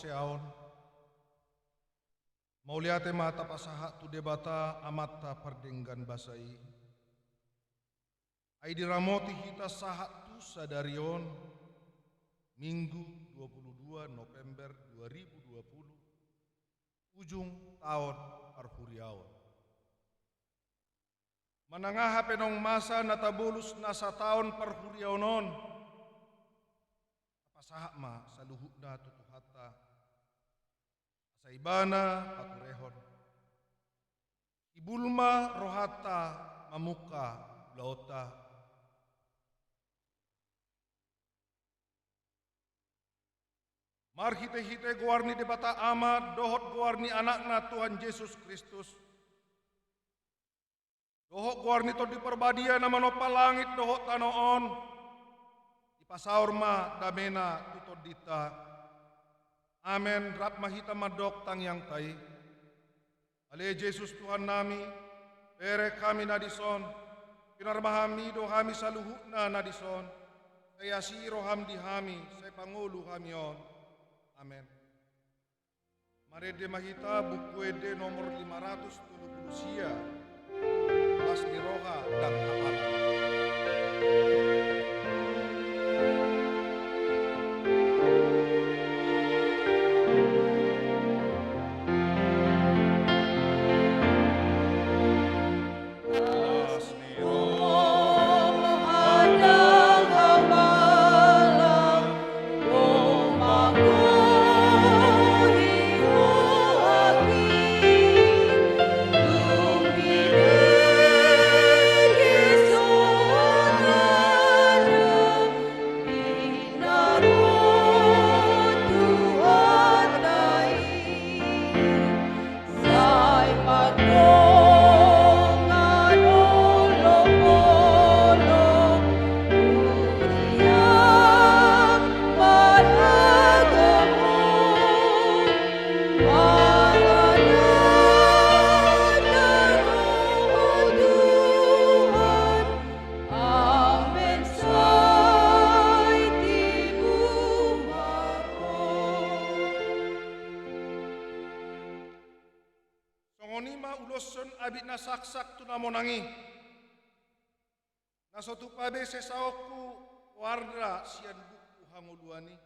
seaon. Mauliate mata pasaha tu debata amata pardenggan basai. Ai diramoti hita sahat tu sadarion Minggu 22 November 2020 ujung tahun Arhuriaon. Manangaha penong masa natabulus nasa tahun Parhuriaonon. Pasaha ma saluhukna tutuhata saibana paturehon. Ibulma rohata mamuka laota. Mar hite-hite guarni debata ama dohot guarni anakna Tuhan Yesus Kristus. Dohot guarni to diperbadia nama nopa langit dohot tanoon. Ipasaur ma damena tutod dita. Amen. Rap mahita madok tang yang tai. Ale Yesus Tuhan nami, pere kami nadison, pinarmahami do kami saluhukna nadison, saya siro ham dihami, saya pangulu kami on. Amen. Marede mahita buku ede nomor 570 sia, kelas di roha dan apana. Songonima uloson abit na saksak tu namonangi. Nasotu pabe sesaoku warna sian buku hanguluani.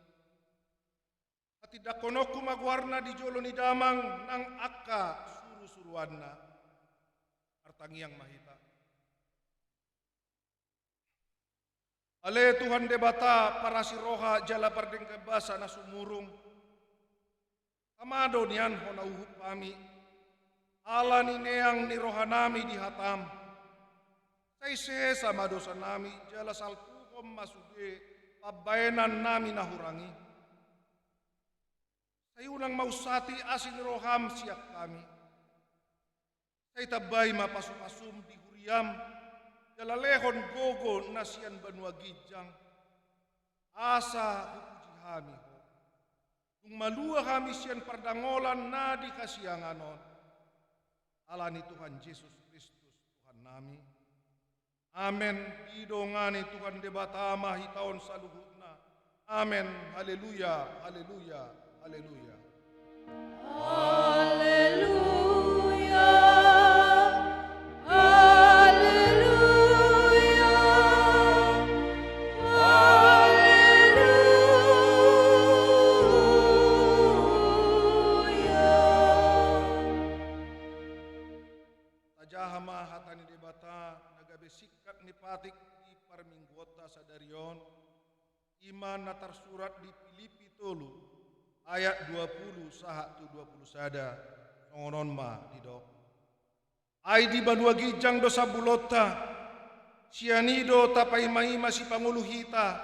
Tidak konoku magwarna di joloni damang nang akka suru-suruanna. Artangiang mahita. Ale Tuhan debata para siroha jala pardeng kebasa na sumurung. Amado nian hona uhup kami. Ala ni neang ni rohanami di hatam. Say sama dosa nami jala salpukom masuge pabayanan nami nahurangi. Say unang mausati asin roham siap kami. Say tabay mapasum-pasum di huriam jala lehon gogo nasian banua gijang. Asa hukuji kami ho. Dung malua kami sian pardangolan na di kasianganon. Alani Tuhan Yesus Kristus Tuhan nami. Amen. Idongani Tuhan debata mahitaon saluhutna. Amen. Haleluya. Haleluya. Haleluya. Haleluya. Tajahama hatani debata nagabe sikat ni patik di parminggota sadarion iman natar surat di Filipi tolu ayat 20 saha tu 20 sada nongonon ma didok ai di banua gijang dosa bulota sianido tapai maima si panguluhita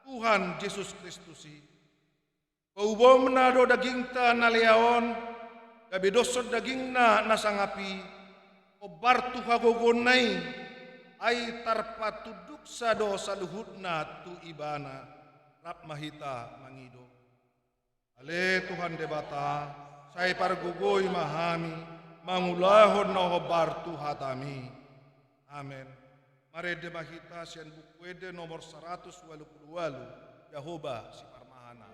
Tuhan Yesus Kristusi paubomna do dagingta naleaon gabe dosod dagingna nasangapi obartu hagogonai ai tarpatuduk sado saluhutna tu ibana rap mahita mangido. Ale Tuhan debata saya pargugoi mahami mangulahon na obartu hatami. Amen. Mare de mahita sian buku ede nomor 188 Yahoba si parmahana.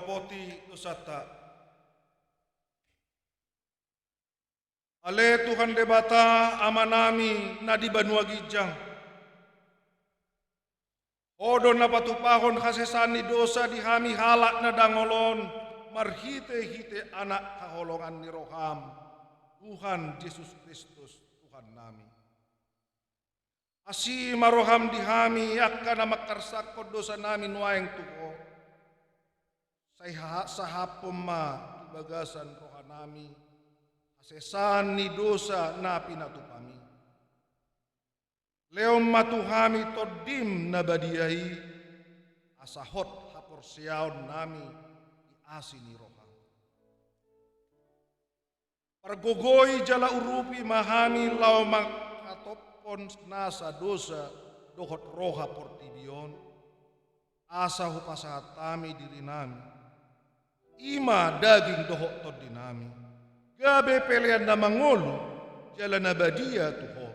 poti dosata. Ale Tuhan debata amanami na di banua gijang. Odo na patupahon kasesani dosa dihami halak na dangolon, marhite-hite anak kaholongan ni roham, Tuhan Yesus Kristus Tuhan nami. Asi maroham dihami akka na makarsakod dosa namin waeng tuho. Sahapom ma tubagasan roha nami, asesan ni dosa na pinatupami. Leom matuhami todim na badiyahi, asahot haporsiaon nami iasi ni roha. Pargogoy jala urupi mahami lau makatopon nasa dosa dohot roha portibion, asa hupasahat tami diri nami, ima daging dohot tod dinami, gabe pelean na mangolu jala na badiya tuho,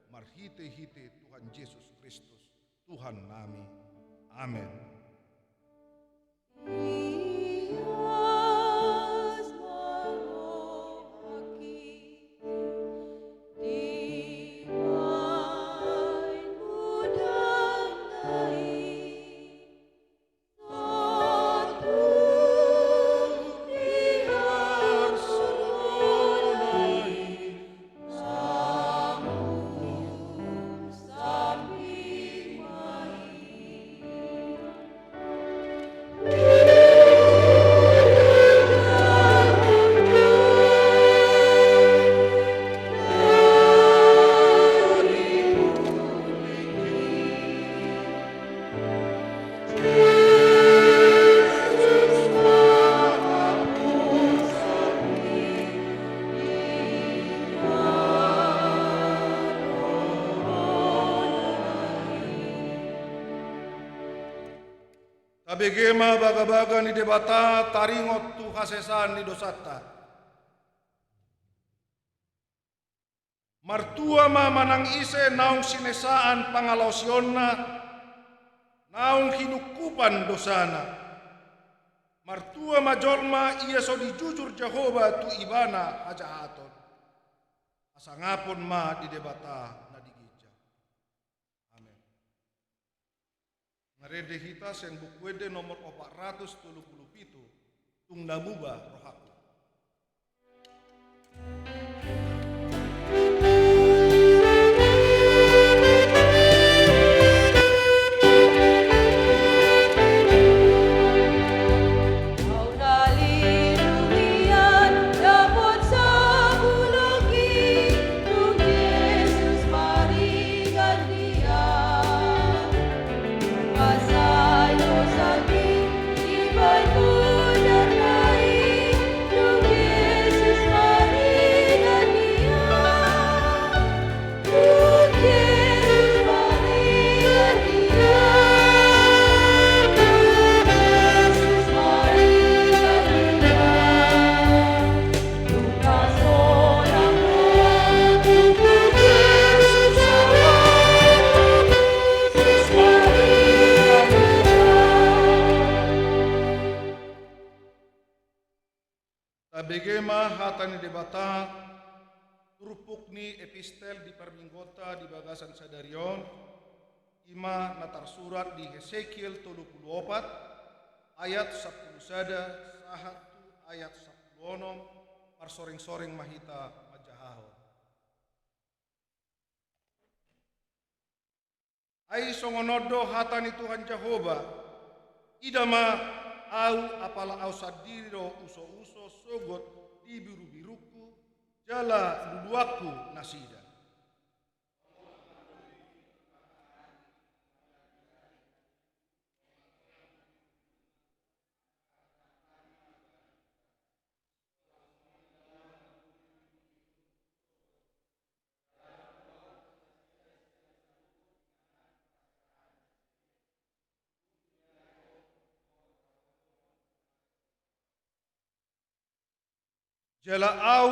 marhite-hite Tuhan Yesus Kristus Tuhan nami. Amen. Tabegema baga-baga ni debata taringot tu hasesan ni dosata. Martua ma manang ise naung sinesaan pangalausionna, naung hinukupan dosana. Martua majolma ia so dijujur Jehova tu ibana hajahaton. Asangapun ma di debata na digija. Amen. Ngarede hita sen bukwede nomor 437 tung namuba rohaku. Tabegema hatani debata turupuk ni epistel di perminggota di bagasan sadarion ima natar surat di Hesekiel 34 ayat 10 sada sahatu ayat 10 parsoring-soring mahita majahaho. Ai songonodo hatani Tuhan Jehova idama au apala au sadiro uso-uso sogot di biru-biruku jala luluaku nasida. Jala au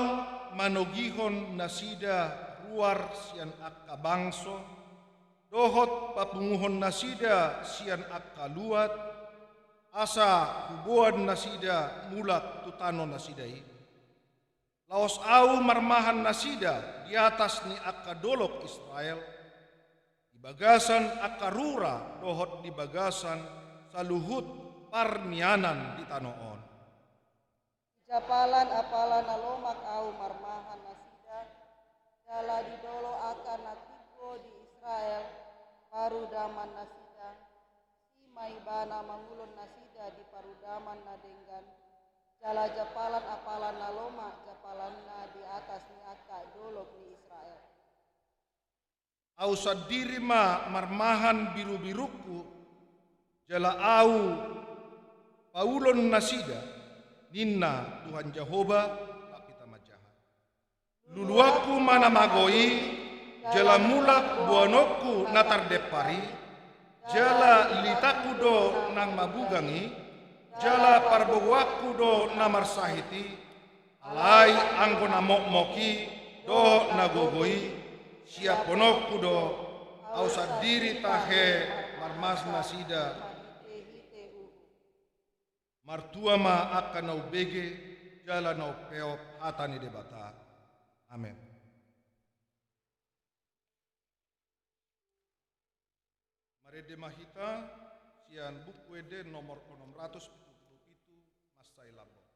manogihon nasida ruar sian akka bangso, dohot papunguhon nasida sian akka luat, asa hubuan nasida mulak tutano nasidai. Laos au marmahan nasida di atas ni akadolok Israel. Di bagasan akarura dohot di bagasan saluhut parmianan di tanoon. Japalan apalan nalomak au marmahan nasida jala didolo akan natibo di Israel parudaman nasida si maibana mangulun nasida di parudaman nadenggan jala japalan apalan nalomak japalanna di atas ni aka dolok ni Israel. Au sadiri ma marmahan biru-biruku jala au paulon nasida ninna Tuhan Jehovah kapita majaha. Luluaku mana magoi jala mulak buanoku natar depari jala litaku do nang mabugangi jala parbowaku do namar sahiti alai angko namok moki do nagogoi siaponokku do au sadiri tahe marmas nasida martua ma akan nau bege jala nau peop hatani debata. Amin. Marede mahita sian buku ede nomor 677 Masai Lampau.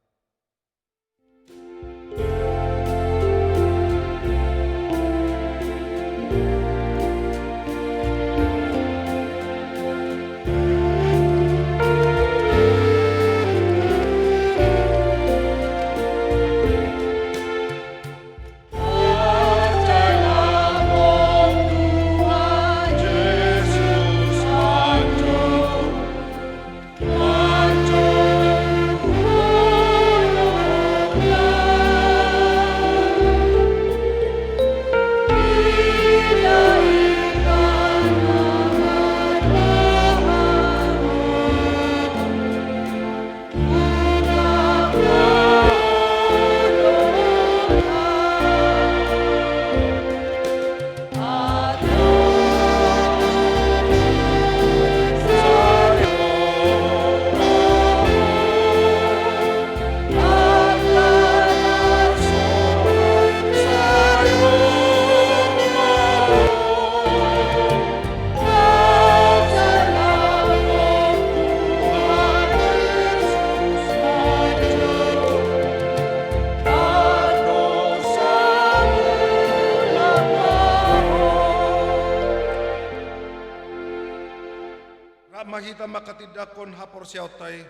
Mahita makatidakon hapor siautai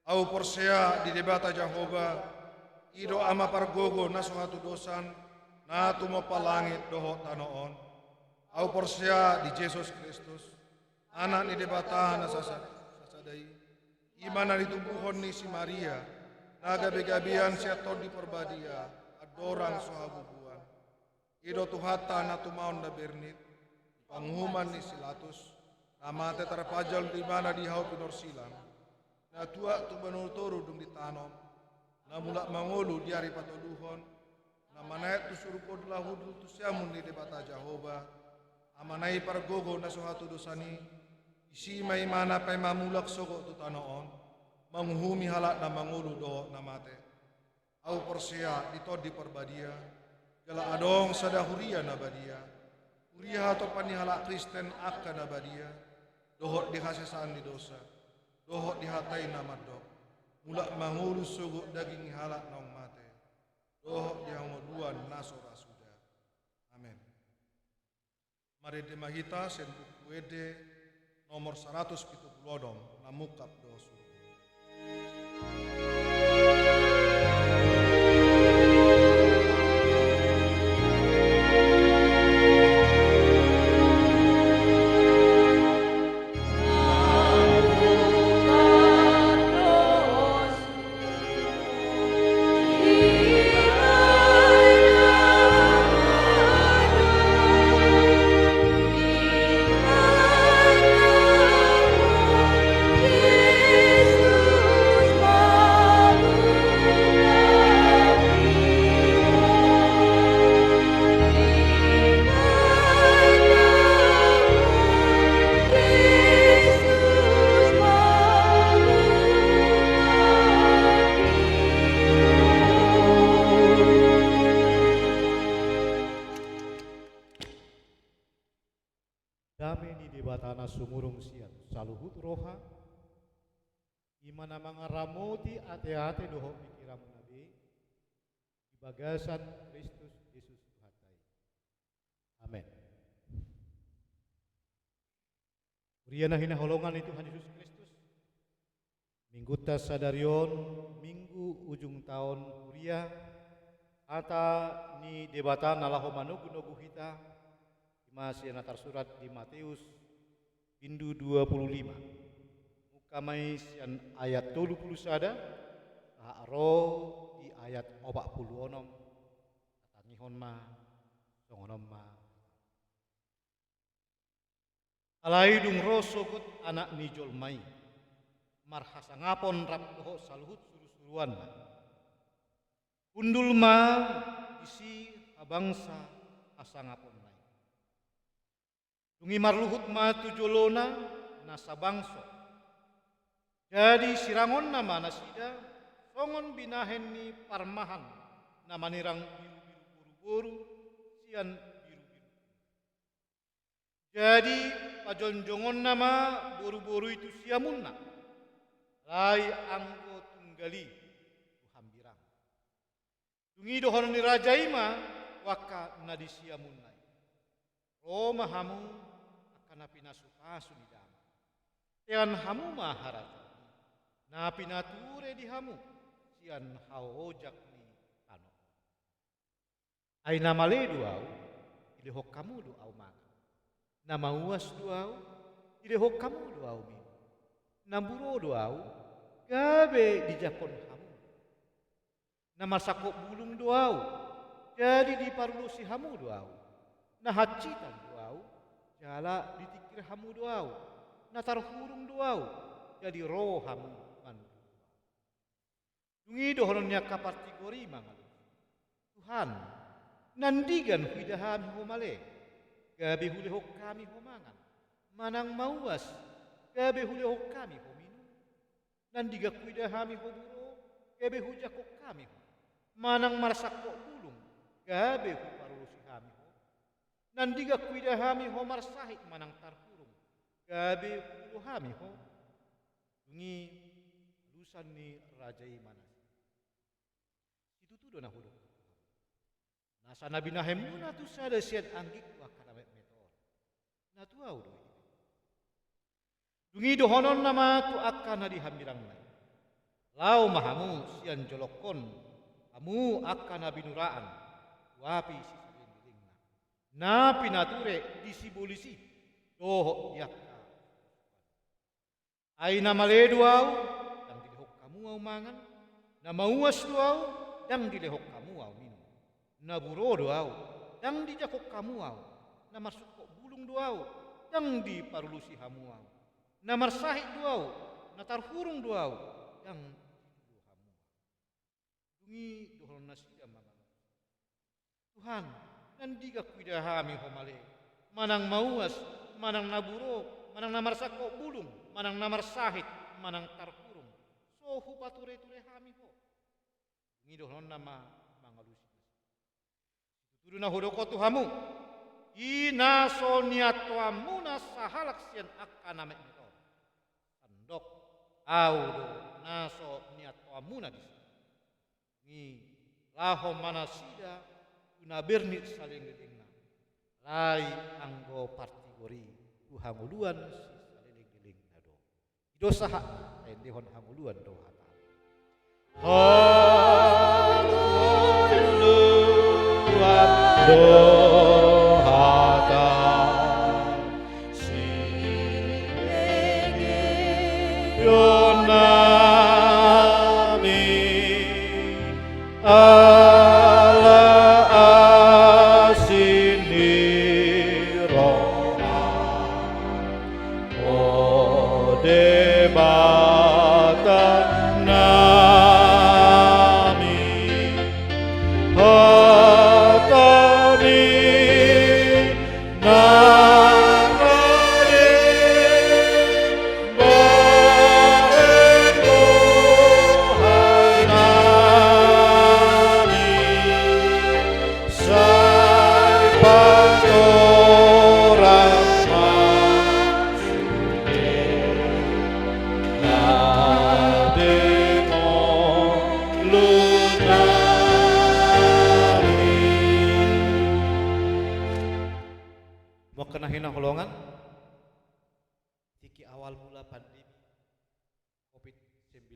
au porsea di debata Jehovah ido ama pargogo na suatu dosan na tumo palangit doho tanoon au porsea di Yesus Kristus anak ni debata na sasadai iman na ditumbuhon ni si Maria naga begabian siaton di perbadia adorang sohabubuan ido tuhata na tumaon na bernit panghuman ni silatus amate terpajal di mana di hau pinor silang. Na tua tu banul-toru dung ditanom. Na mulak mangolu di hari patoluhon. Na manait tu suruh lahu tu siamun di debata Jehovah. Amanai pargogo na suhatu dosani. Isi mai mana pai mamulak soko tu tanoon. Manghumi halak na mangolu do na mate. Au persia ditod di perbadia. Jala adong sadahuria na badia. Uria atau pani halak Kristen akan na badia. Dohot dihasesan di dosa, dohot dihatai nama dok, mulak mangulus suguk daging halak nong mate, dohot dihangoduan nasora sudah. Amin. Mari demahita sen buku ede nomor 170 namukap dosu. sumurung sian saluhut roha imana mangaramoti ate-ate doho pikiramu nabi di bagasan Kristus Yesus Tuhatai. Amin. Uriana hina holongan itu Tuhan Yesus Kristus. Minggu tas sadarion minggu ujung tahun Uria ata ni debatan nalaho manugu hita masih natar surat di Matius Bindu 25 mukamai sian ayat 20 sada aro di ayat 46 katangihon ma songonom ma alai dung rosogut anak ni jolmai marhasangapon rapdoho saluhut suru-suruan undul ma isi abangsa asangapon nai dungi marluhut ma tujolona nasa bangso jadi sirangon nama nasida songon binahen ni parmahan nama nirang biru-biru boru sian biru-biru jadi pajonjongon nama boru-boru itu siamunna lai anggo tunggali tuhambirang dungi dohon ni rajaima waka nadisia munai Roma hamu akan napinasupasu ni dama tian hamu maharata napinature di hamu sian haojak ni kano ai namale duau ilehok kamu duau maka nama uas duau ilehok kamu duau min namburo doau gabe dijakon hamu nama sakok bulung doau jadi diparlusi hamu doau nah hacitan doau jala ditikir hamu doau nah tarhurung doau jadi roh hamu mandu dungi dohonnya kapartigori mangal Tuhan nandigan hidahami homale gabe hulehok kami homangan manang mauas gabe hulehok kami ho minum nandiga kuidahami ho buro gabe hujakok kami ho manang marsakok bulung gabe hu parusi kami ho nandiga kuidahami ho marsahit manang tarhurung gabe huluhami ho dungi lusan ni rajai manas itu tu dona hudok nasa nabi nahemuna tu sada sian anggik wakana meteor na tu au doi dungi dohonon nama tu akan dihamirang nai lau mahamu sian jolokon kamu akan binuraan wapi sisa lingna na pinature disibolisi doho yakka ai nama leduau dan dilehok kamu au mangan nama uas duau dan dilehok kamu au minum na buro duau dan dijakok kamu au na masukok bulung duau dan diparulusi hamu au na marsahit duau na tarhurung duau yang hamu dungi dohon nasida mangan Tuhan nandiga kuidahami homale manang mauas manang naburo manang namarsakok bulung manang namarsahit manang tarhurung so hupature ture hami ho dungi dohon nama mangalusi tuduna hodoko tuhamu ina soniato amuna sahalak sian akana mek dok audo naso niat amuna di ni laho manasida guna berni saling gedengna lai anggo partigori tu hanguluan si saling gedeng nado ido saha lain dehon hanguluan do hata hanguluan do ala asini Roma ode bata nami hatami Mau kena hina holongan, tiki awal mula pandemi COVID-19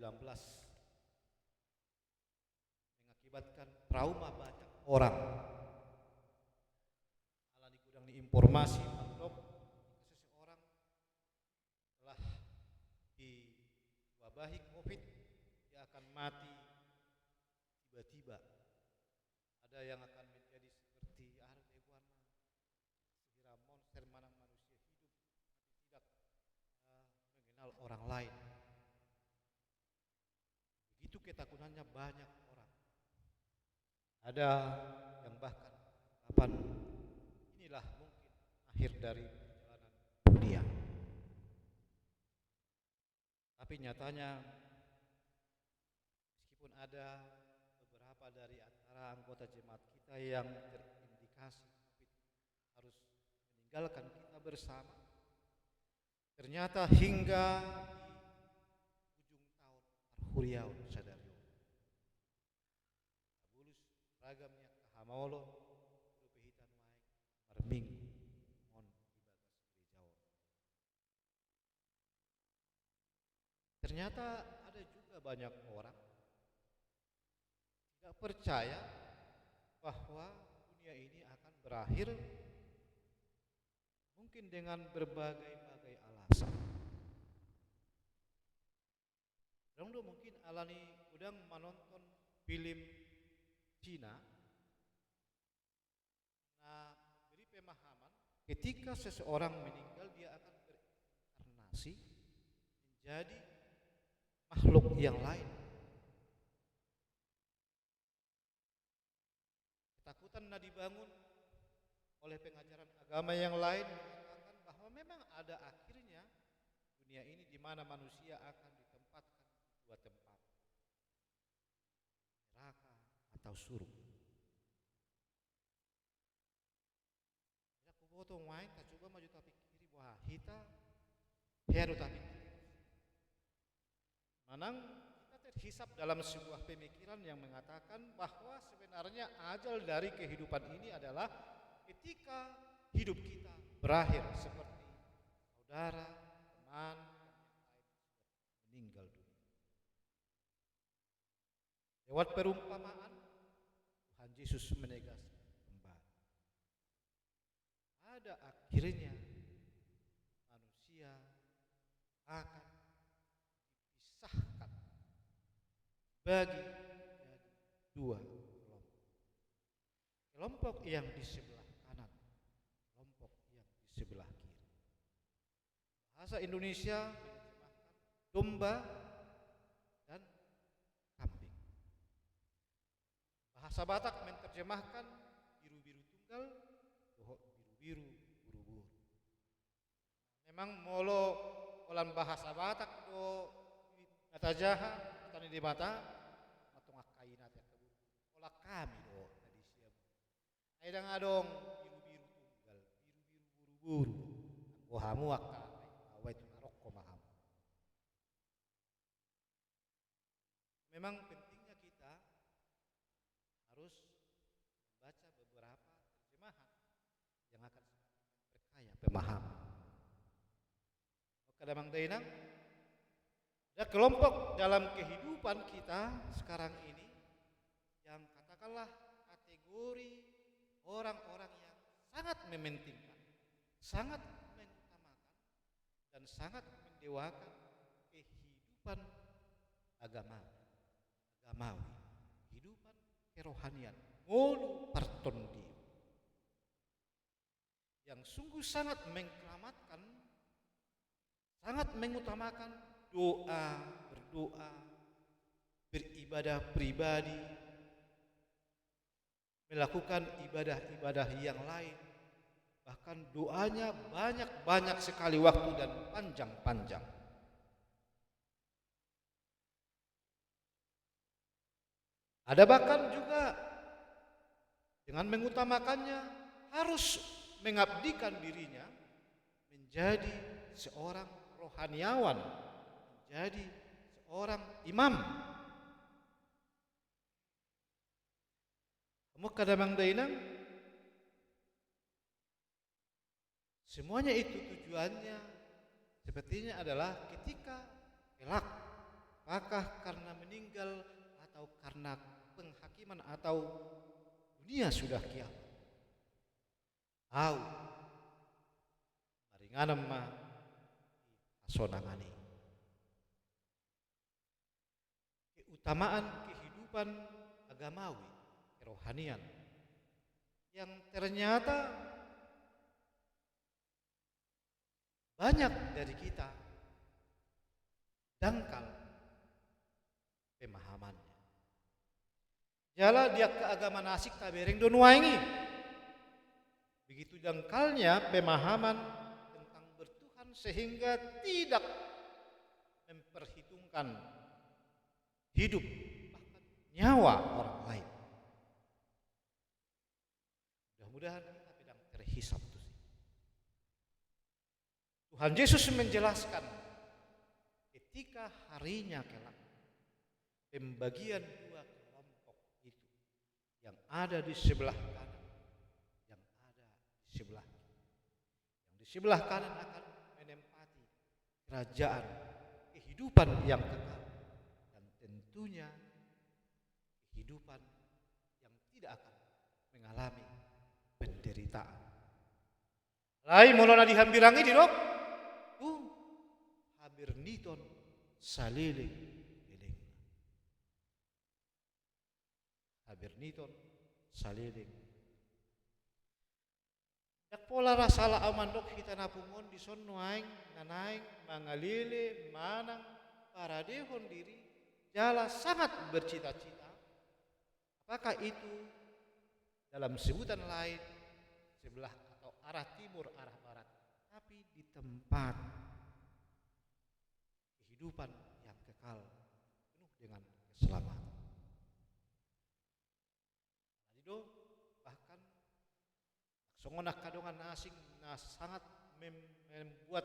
mengakibatkan trauma banyak orang. Alani kudang ni informasi maklum seseorang telah diwabahi COVID, dia akan mati tiba-tiba. Ada yang akan menjadi seperti air leguana, sekira monster manang manusia hidup tapi tidak mengenal orang lain. Begitu ketakutannya banyak orang. Ada yang bahkan kapan inilah mungkin akhir dari perjalanan dunia. Tapi nyatanya meskipun ada beberapa dari antara anggota jemaat kita yang terindikasi COVID harus meninggalkan kita bersama, ternyata hingga di ujung tahun Arhuriau Sadario Abulus ragamnya kahamolo rupehitan waek marminggu mon ibagas gerejawan. Ternyata ada juga banyak orang tidak percaya bahwa dunia ini akan berakhir, mungkin dengan berbagai-bagai alasan. Dong mungkin alani udang menonton film Cina, nah beri pemahaman ketika seseorang meninggal dia akan berinkarnasi menjadi makhluk yang lain. Ketakutan dibangun oleh pengajaran agama yang lain mengatakan bahwa memang ada akhirnya dunia ini di mana manusia akan ditempatkan di dua tempat, neraka atau surga. Aku potong main, tak coba maju tapi kiri, wah hita, heru tapi kiri. Manang kita terhisap dalam sebuah pemikiran yang mengatakan bahwa sebenarnya ajal dari kehidupan ini adalah ketika hidup kita berakhir seperti saudara, teman, dan yang lain meninggal dunia. Lewat perumpamaan, Tuhan Yesus menegaskan kembali. Pada akhirnya manusia akan dipisahkan bagi dua kelompok. Kelompok yang di sebelah kanan, kelompok yang di sebelah kiri. Bahasa Indonesia menerjemahkan domba dan kambing. Bahasa Batak menerjemahkan biru-biru tunggal, biru-biru buru-buru. Memang molo olan bahasa Batak do natajaha atau di mata matong kainat ya kebu. Olah kami do tadi siap. Aida ngadong biru-biru tunggal, biru-biru buru-buru. Bohamu akan awet marok komaham. Memang pentingnya kita harus membaca beberapa terjemahan yang akan semakin berkaya pemahaman. Kadang dainang ada kelompok dalam kehidupan kita sekarang ini yang katakanlah kategori orang-orang yang sangat mementingkan, sangat mengutamakan dan sangat mendewakan kehidupan agamawi, kehidupan kerohanian, ngolu partondi, yang sungguh sangat mengkeramatkan, sangat mengutamakan berdoa, beribadah pribadi, melakukan ibadah-ibadah yang lain. Bahkan doanya banyak sekali waktu dan panjang-panjang. Ada bahkan juga dengan mengutamakannya harus mengabdikan dirinya menjadi seorang rohaniawan, menjadi seorang imam. kadamang dainang. Semuanya itu tujuannya sepertinya adalah ketika kelak, apakah karena meninggal atau karena penghakiman atau dunia sudah kiamat. Au maringanem mah asonangani. Keutamaan kehidupan agamawi, kerohanian yang ternyata banyak dari kita dangkal pemahamannya. Jala dia ke agama nasik tabereng don waingi. Begitu dangkalnya pemahaman tentang bertuhan sehingga tidak memperhitungkan hidup bahkan nyawa orang lain. Mudah-mudahan kita sedang terhisap. Tuhan Yesus menjelaskan ketika harinya kelak pembagian dua kelompok itu yang ada di sebelah kanan, yang ada di sebelah kiri. Yang di sebelah kanan akan menempati kerajaan kehidupan yang kekal dan tentunya kehidupan yang tidak akan mengalami penderitaan. Lai molona dihambirangi di rok. Habir niton saliling eling. Habir niton saliling. Dak pola rasala amandok kita napungon di son nuaing nanaing mangalile manang para dehon diri jala sangat bercita-cita. Apakah itu dalam sebutan lain sebelah atau arah timur arah barat, tapi di tempat kehidupan yang kekal penuh dengan keselamatan. Jadi bahkan songonak kadongan asing sangat membuat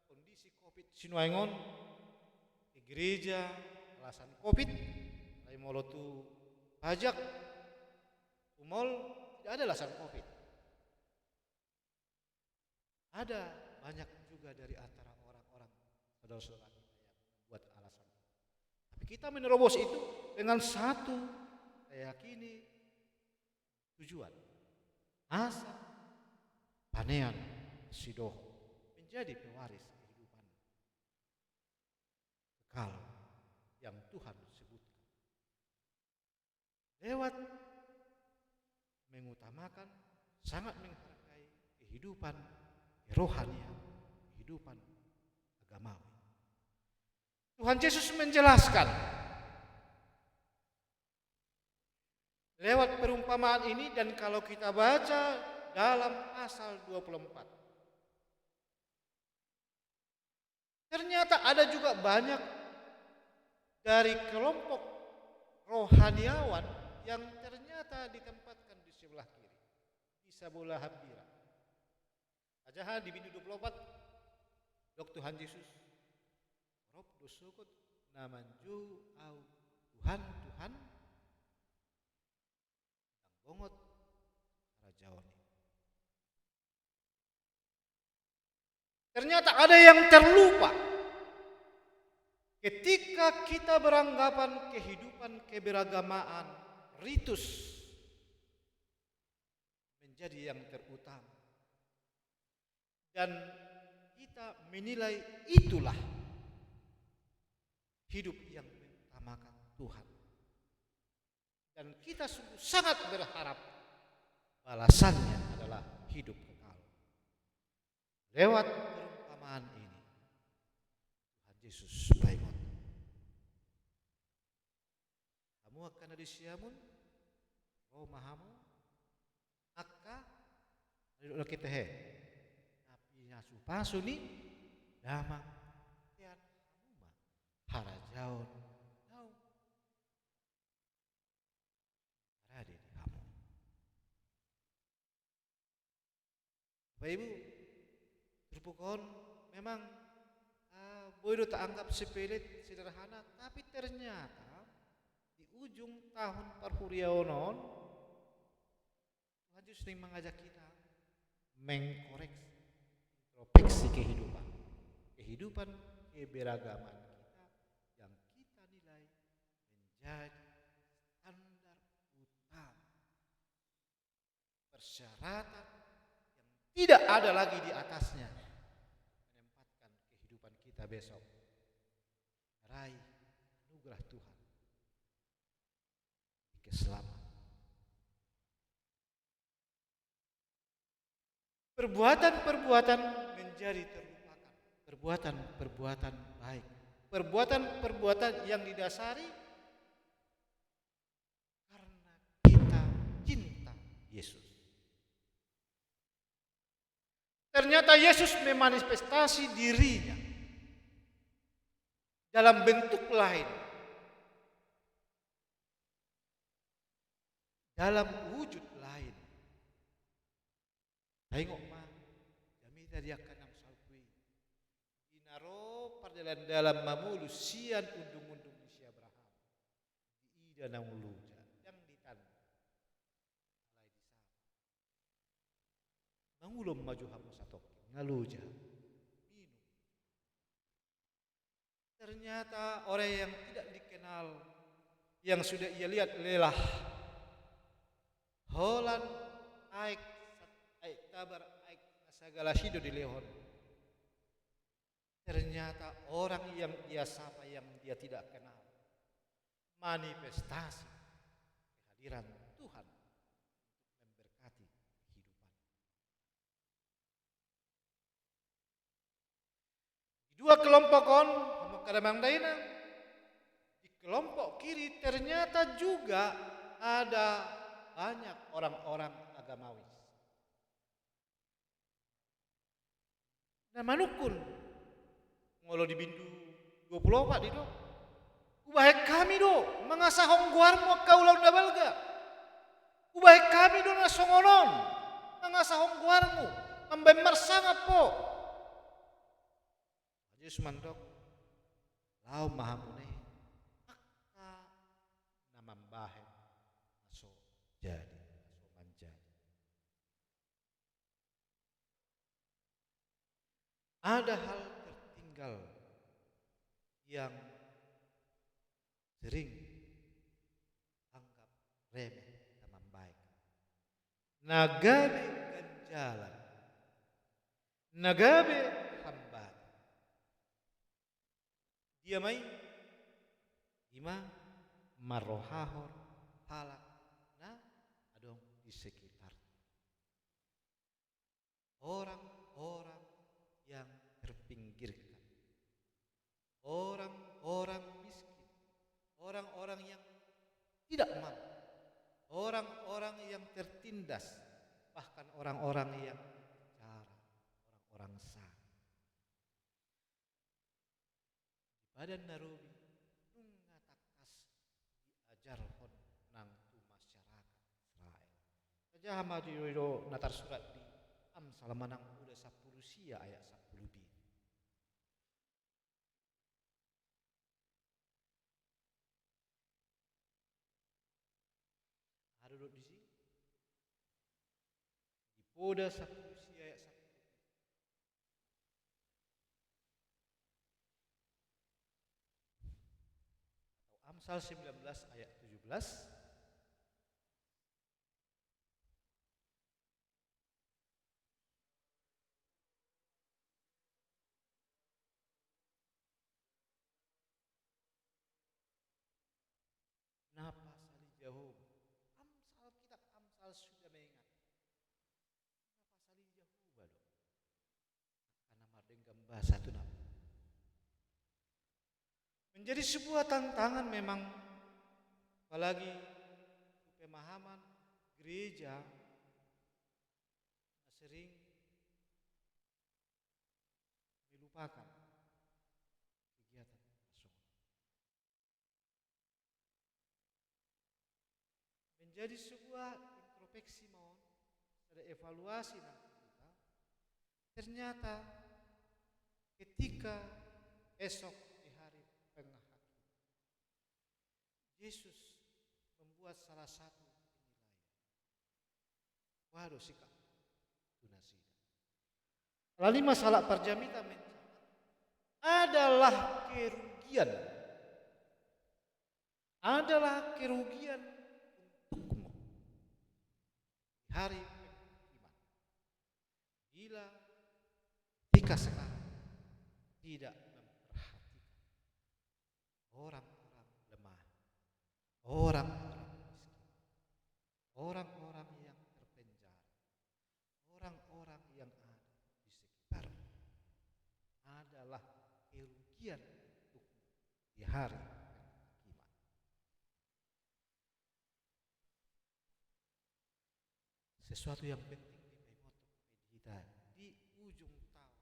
kondisi COVID sinuaingon ke gereja alasan COVID, lain molotu pajak, umol tidak ada alasan COVID. Ada banyak juga dari antara orang-orang saudara-saudara kita yang buat alasan. Tapi kita menerobos itu dengan satu, saya yakini tujuan. Asa panean sidoh menjadi pewaris kehidupan kekal yang Tuhan sebutkan. Lewat mengutamakan, sangat menghargai kehidupan rohania, kehidupan agamawi. Tuhan Yesus menjelaskan lewat perumpamaan ini, dan kalau kita baca dalam pasal 24, ternyata ada juga banyak dari kelompok rohaniawan yang ternyata ditempatkan di sebelah kiri, di sebelah hambira. Aja di bindu 24 dok Tuhan Yesus rob dosukut namanju au Tuhan Tuhan tang bongot rajaoni. Ternyata ada yang terlupa ketika kita beranggapan kehidupan keberagamaan ritus menjadi yang terutama. Dan kita menilai itulah hidup yang mengutamakan Tuhan. Dan kita sungguh sangat berharap balasannya adalah hidup kekal. Lewat perumpamaan ini, Tuhan Yesus baikon. Kamu akan ada siamun, roh mahamu, akka, ada kita he. Supasu ni damang tian amuma harajaon tau berada di kamu. Bapak Ibu, terpukul memang bodoh tak anggap sepele sederhana, tapi ternyata di ujung tahun perhuriaonon Yesus yang mengajak kita mengkoreksi, introspeksi kehidupan keberagaman kita yang kita nilai menjadi standar utama, persyaratan yang tidak ada lagi di atasnya, menempatkan kehidupan kita besok meraih anugerah Tuhan di keselamatan. Perbuatan-perbuatan menjadi terlupakan, perbuatan-perbuatan baik, perbuatan-perbuatan yang didasari karena kita cinta Yesus. Ternyata Yesus memanifestasi dirinya dalam bentuk lain, dalam wujud lain. Tengok mah, kami tadi akan salkui. Inaro perjalanan dalam mamulu sian undung-undung di Abraham. Di ida nang luja yang ditan. Alai di sana. Mangulom maju hamu satok ngaluja. Minum. Ternyata orang yang tidak dikenal, yang sudah ia lihat lelah. Holan aik tabar aik segala sido di lehon. Ternyata orang yang dia sapa yang dia tidak kenal manifestasi kehadiran Tuhan untuk memberkati kehidupan. Di dua kelompok kadang daina, di kelompok kiri ternyata juga ada banyak orang-orang agamawis. Nah manukun ngolo di bindu 24 di do. Ubahek kami do mengasah hongguarmu kau laun dabalga. Ubahek kami do na songonon mengasah hongguarmu membemer sangat po. Yesus mandok lau mahamune akka namambahe aso jadi aso manjadi. Ada hal tertinggal yang sering anggap remeh dan membaik. Nagabe ganjalan, nagabe hamba. Dia mai ima marohahor halak na adong di sekitar. Orang-orang yang terpinggirkan, orang-orang miskin, orang-orang yang tidak mampu, orang-orang yang tertindas, bahkan orang-orang yang bicara, orang-orang sakit. Di badan narubi nungatakas diajar hon nang tu masyarakat Israel. Saja hamadiyo natar surat di Amsal manang udah 10 sia ayat 10 bi. Ada duduk di sini. Di poda 10 sia ayat 10 bi. Atau Amsal 19 ayat 17. Napa sali jauh? Kitab Amsal sudah mengingat. Napa sali jauh bado? Karena mardenggam bahasa itu napa? Menjadi sebuah tantangan memang, apalagi pemahaman gereja sering melupakan kegiatan nasional. Menjadi sebuah introspeksi mohon, ada evaluasi nanti kita. Ternyata ketika esok di hari penghakir, Yesus membuat salah satu penilaian Waduh sikap tunasida. Lalu masalah perjaminan adalah kerugian. Adalah kerugian untukmu di hari penghakiman. Bila ketika sekarang tidak memperhatikan orang-orang lemah, orang-orang miskin, orang-orang yang terpenjara, orang-orang yang ada di sekitarmu, adalah kerugian untukmu di hari penghakiman. Sesuatu yang penting di pemotok kita di ujung tahun,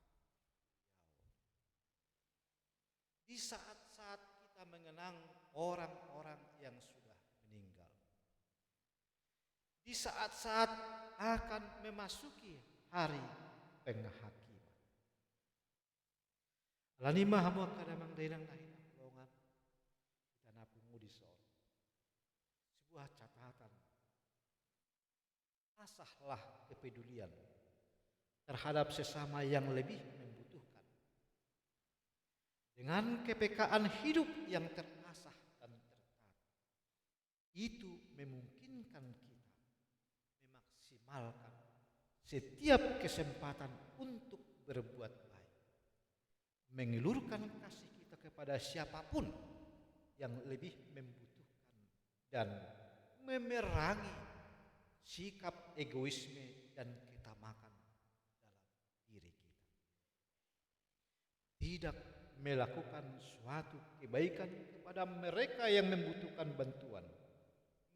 di saat-saat kita mengenang orang-orang yang sudah meninggal, di saat-saat akan memasuki hari penghakiman. Lanima hamu kadamang dainang nahina pelongan kita napungu di sol. Sebuah catatan, asahlah kepedulian terhadap sesama yang lebih membutuhkan. Dengan kepekaan hidup yang terasah dan tertata, itu memungkinkan kita memaksimalkan setiap kesempatan untuk berbuat baik, mengulurkan kasih kita kepada siapapun yang lebih membutuhkan, dan memerangi sikap egoisme dan ketamakan dalam diri kita. Tidak melakukan suatu kebaikan kepada mereka yang membutuhkan bantuan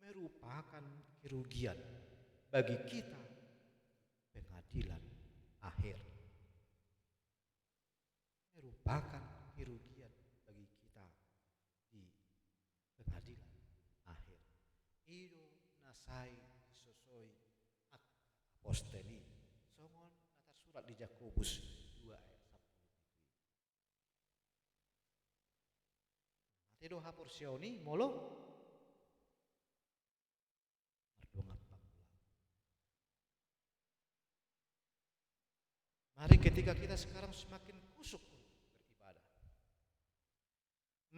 merupakan kerugian bagi kita pengadilan akhir. Merupakan kerugian bagi kita di pengadilan akhir. Ido nasai sosoi apostoli songon natar surat di Yakobus 2 ayat 10. Mate doha porsioni molo mardongat pakula. Mari ketika kita sekarang semakin kusuk beribadah.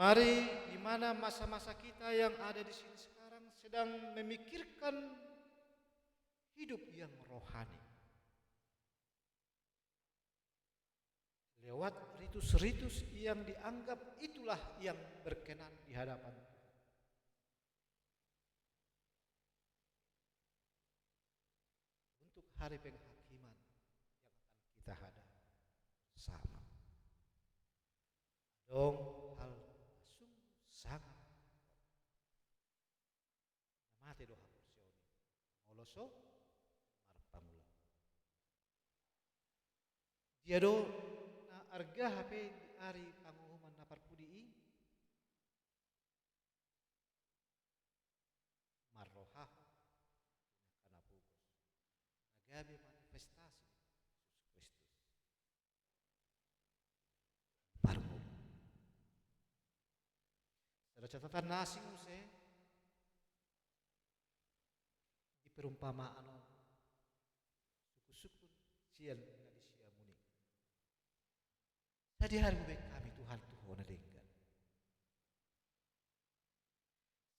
Mari di mana masa-masa kita yang ada di sini sekarang sedang memikirkan hidup yang rohani. Lewat ritus-ritus yang dianggap itulah yang berkenan di hadapan Tuhan. Untuk hari penghakiman yang akan kita hadapi sama. Dong hal sungguh sangat mate doha porsioni. Moloso marpamula. Dia do na arga HP di ari panguhuman na parpudi marroha kana pugos. Nagabi manifestasi Yesus Kristus. Parmo. Sa catatan nasing use di perumpamaan suku-suku sian nga di siya muni. Sa di hari kami Tuhan Tuhan adenggan.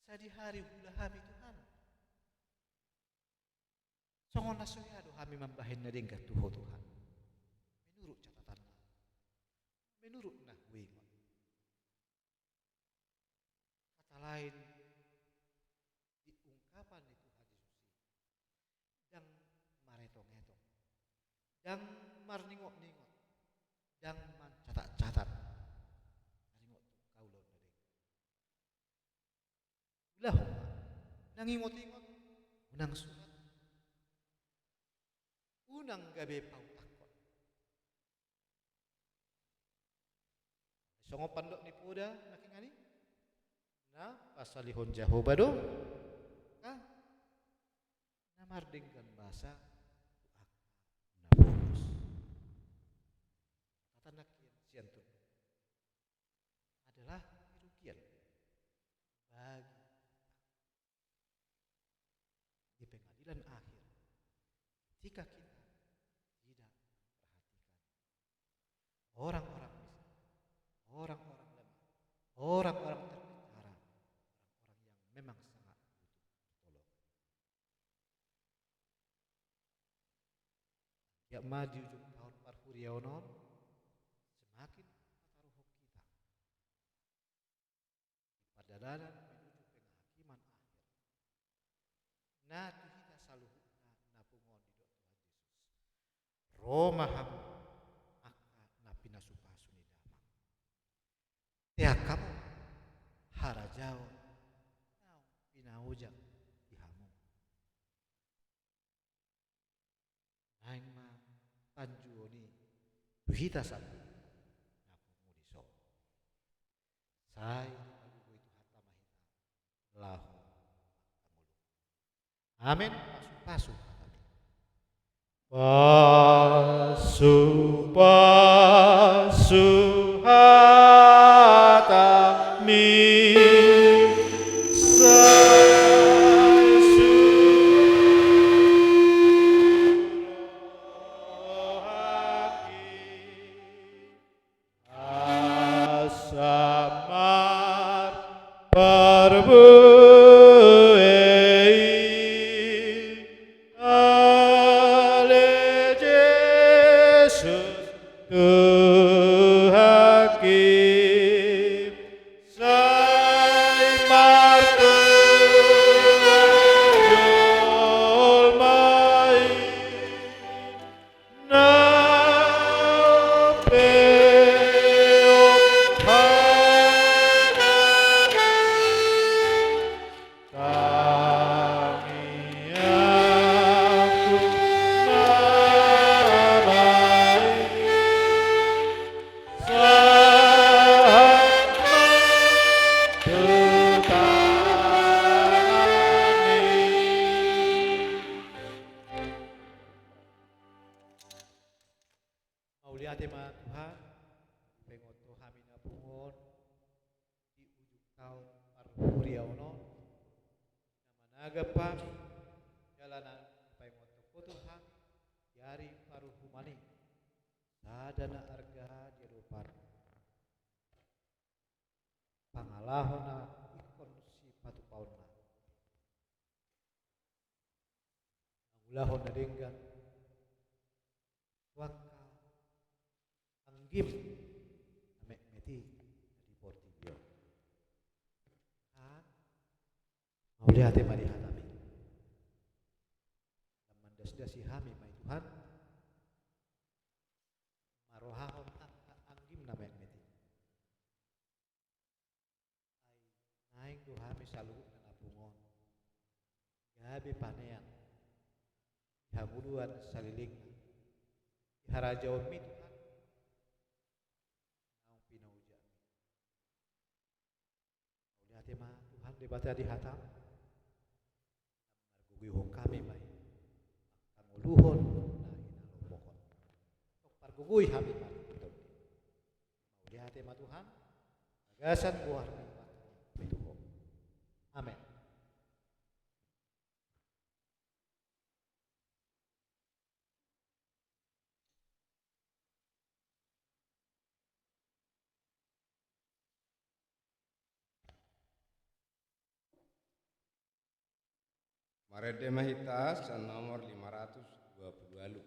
Sa di hari hula kami Tuhan. Songon na soyado kami mambahin na denggan Tuhan. Menurut catatan na. Menurut na huingon. Kata lain di ungkapan ni Tuhan Yesus dan maretong-etong dan marningok-ningok dan mencatat-catat naringok kaulon na deng. Ulah nangingot-ingot unang surat unang gabi pautakon. Songo pandok ni puda nakingani na pasalihon Jehovah do ka namardingkan bahasa nabulus tatanak sian adalah kerugian bagi di pengadilan akhir ketika kita tidak perhatikan orang-orang miskin, orang-orang lemah, orang-orang terpenjara, orang-orang yang memang sangat butuh tolong. Ya maju ujung tahun Parhurionon, semakin mataruh kita pada dalam menuju penghakiman akhir. Nah, kita selalu napungon di Tuhan Yesus. Roma hamu maka napi nasupa sunidama. Tia kamu harajao nau pinaujang dihamu. Naing ma panjuoni tuhita sabu napungu diso. Sai pagugo itu hata mahita lahu kamulu. Amin. Pasu pasu hata mi asamar parbuei ale Jesus Tuhakim sai martu jolmai na Mauliate ma Tuhan, pengoto kami napungon di ujung tahun Parhurionon, namanaga pami jalanan pengoto ko Tuhan, yari paruhumani, sadana arga jerupan, pangalahon na ikon si patupaon na, mangulahon na denggan, waka anggim ame meti di portibio kan maulihat mari hatami mandas-dasi hami mai Tuhan marohahon anggim name meti ai naing Tuhami saluk napungon gabe panean hamuluan saliling harajaon mi Tuhan tema Tuhan debata di hatam margugihong kami may panguluhon na inalobokon tok parguguy hami margutod maulihat tema Tuhan agasan buah may tuho. Amen. Marede Mahita san nomor 520 lu.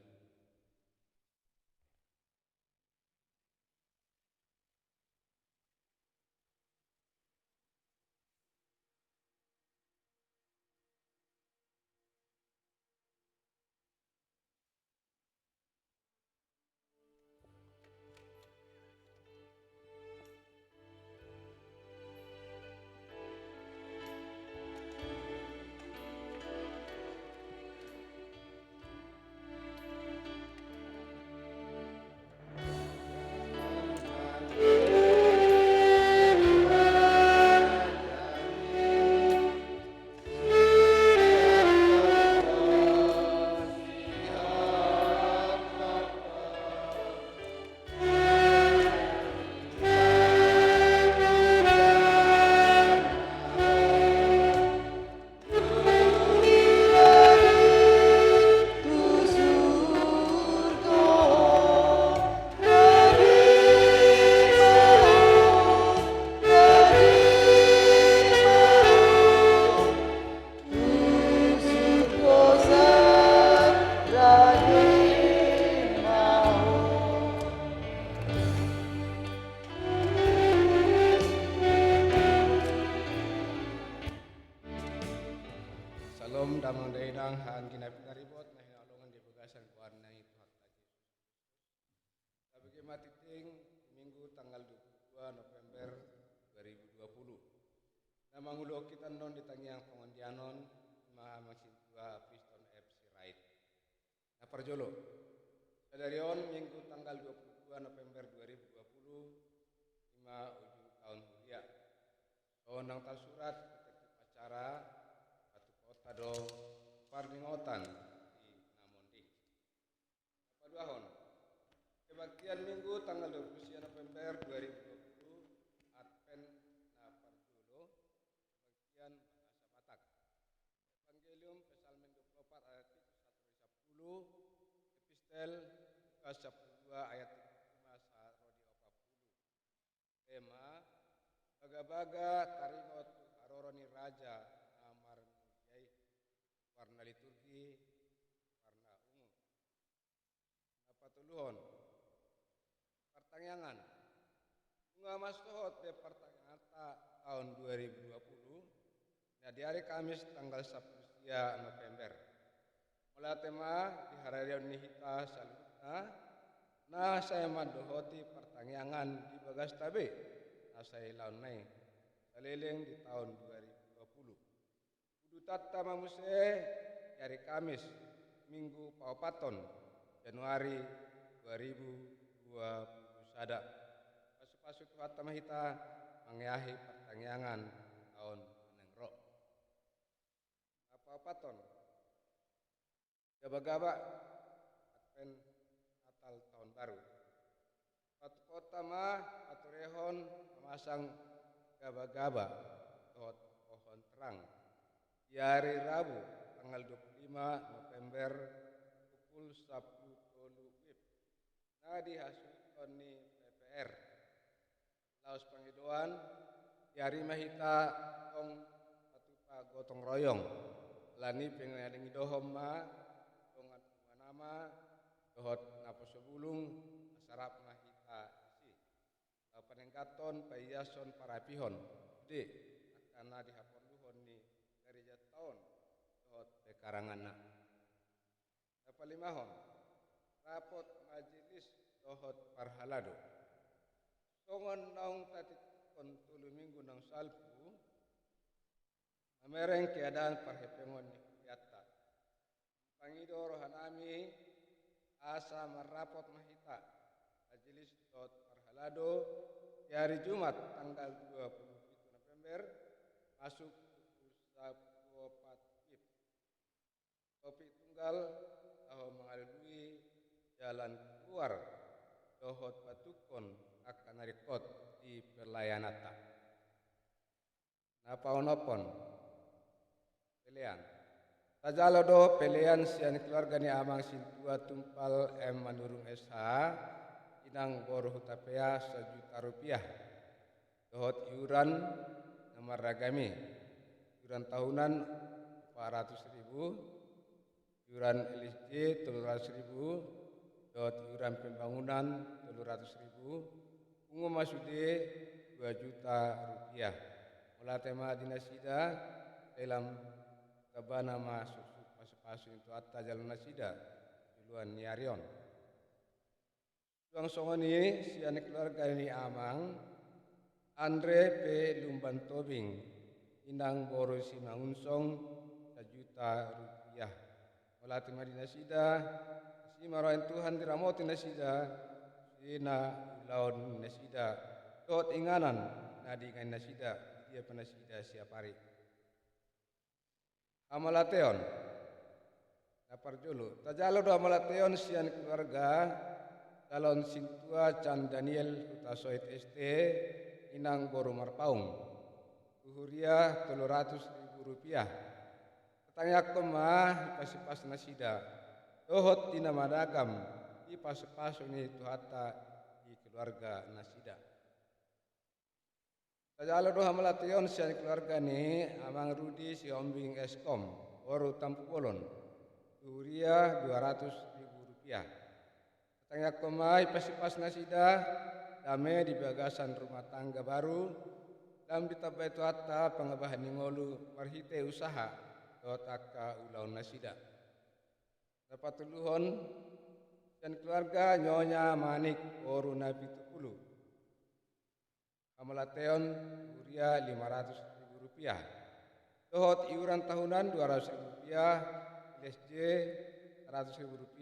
Salom damang dainang haan kinapita ribot na hinalongan di bagasan kuan na itu hak taji. Sabagi matiting Minggu tanggal 22 November 2020. Na mangulo kita non di tangiang pengondianon masintua Piston FC Right. Na parjolo. Sadarion Minggu tanggal 22 November 2020 5 ujung tahun mulia. Seonang surat detektif acara Tado Parningotan di Namonding. Paduahon. Kebaktian Minggu tanggal 20 November 2020 Advent na Parjulo Kebaktian Bahasa Batak. Evangelium Pesalmen 24 ayat 1-10 Epistel Lukas 12 ayat 5 sarodi 40. Tema baga-baga taringot aroroni raja warna liturgi warna ungu. Napatuluhon pertanyaan bunga mas tohot be pertanyaan tahun 2020 nah di hari Kamis tanggal 10 November mulai tema di hari nihita salutna nah saya madohoti pertanyaan di bagas tabe nah saya laun nai saleleng di tahun 2020 Tata mamuse hari Kamis Minggu Paupaton Januari 2020 sada pasu-pasu tuata mahita mengahi pertanyaan tahun menengro Paupaton gaba-gaba Advent Natal tahun baru Patu kota mah aturehon memasang gaba-gaba pohon terang di hari Rabu tanggal 25 November pukul 10 WIB. Nah dihasilkan ni PPR. Laos Pangidoan di hari Mahita tong patupa gotong royong. Lani pengeling dohom ma tong nama dohot napo sebulung asarap Mahita si. Panengkaton payason parapihon. Di karena dihapon tahun dohot pekarangan na. Napalimahon rapot majelis dohot parhalado. Songon naung tatit kon tulu minggu nang salpu amereng keadaan parhepengon ni yatta. Pangido rohanami asa merapot mahita majelis dohot parhalado di hari Jumat tanggal 27 November masuk topik tunggal tahu mengalui jalan keluar dohot batukon akan rekod di pelayanata. Napaonopon pilihan. Tajalo do pilihan sian keluarga ni amang sintua tumpal manurung SH inang boruh hutapea Rp1 juta. Dohot iuran nomor ragami. Iuran tahunan 400.000 iuran LSJ 300.000 dot iuran pembangunan 300.000 ungu masude Rp2 juta. Mula tema dinasida dalam kabana masuk pasu-pasu itu atta jalan nasida duluan niarion. Tuang songoni sian keluarga ini amang Andre P. Lumban Tobing inang boru simangunsong Rp1 juta. Walati madina sida si marahin Tuhan diramotin nasida sina laun nasida dot inganan nadi ngan nasida dia penasida siap hari amalateon lapar julu tajalo do amalateon sian keluarga calon sintua Can Daniel Hutasoit ST inang boru marpaung uhuria Rp300.000 Tanya kemah pas nasida dohot tina madagam di pas ini tuhata di keluarga nasida. Tajalo doha melation sian keluarga ni amang Rudi si ombing Eskom baru Tampu Bolon uria Rp200.000. Tanya kemah pas nasida dame di bagasan rumah tangga baru dalam ditabai tuhata pengabahan ngolu marhite usaha dot akka ulau nasida. Dapat tuluhon dan keluarga Nyonya Manik Boru Nabi Tukulu. Kamalateon Uria Rp500.000. Dohot iuran tahunan Rp200.000, LSJ Rp100.000,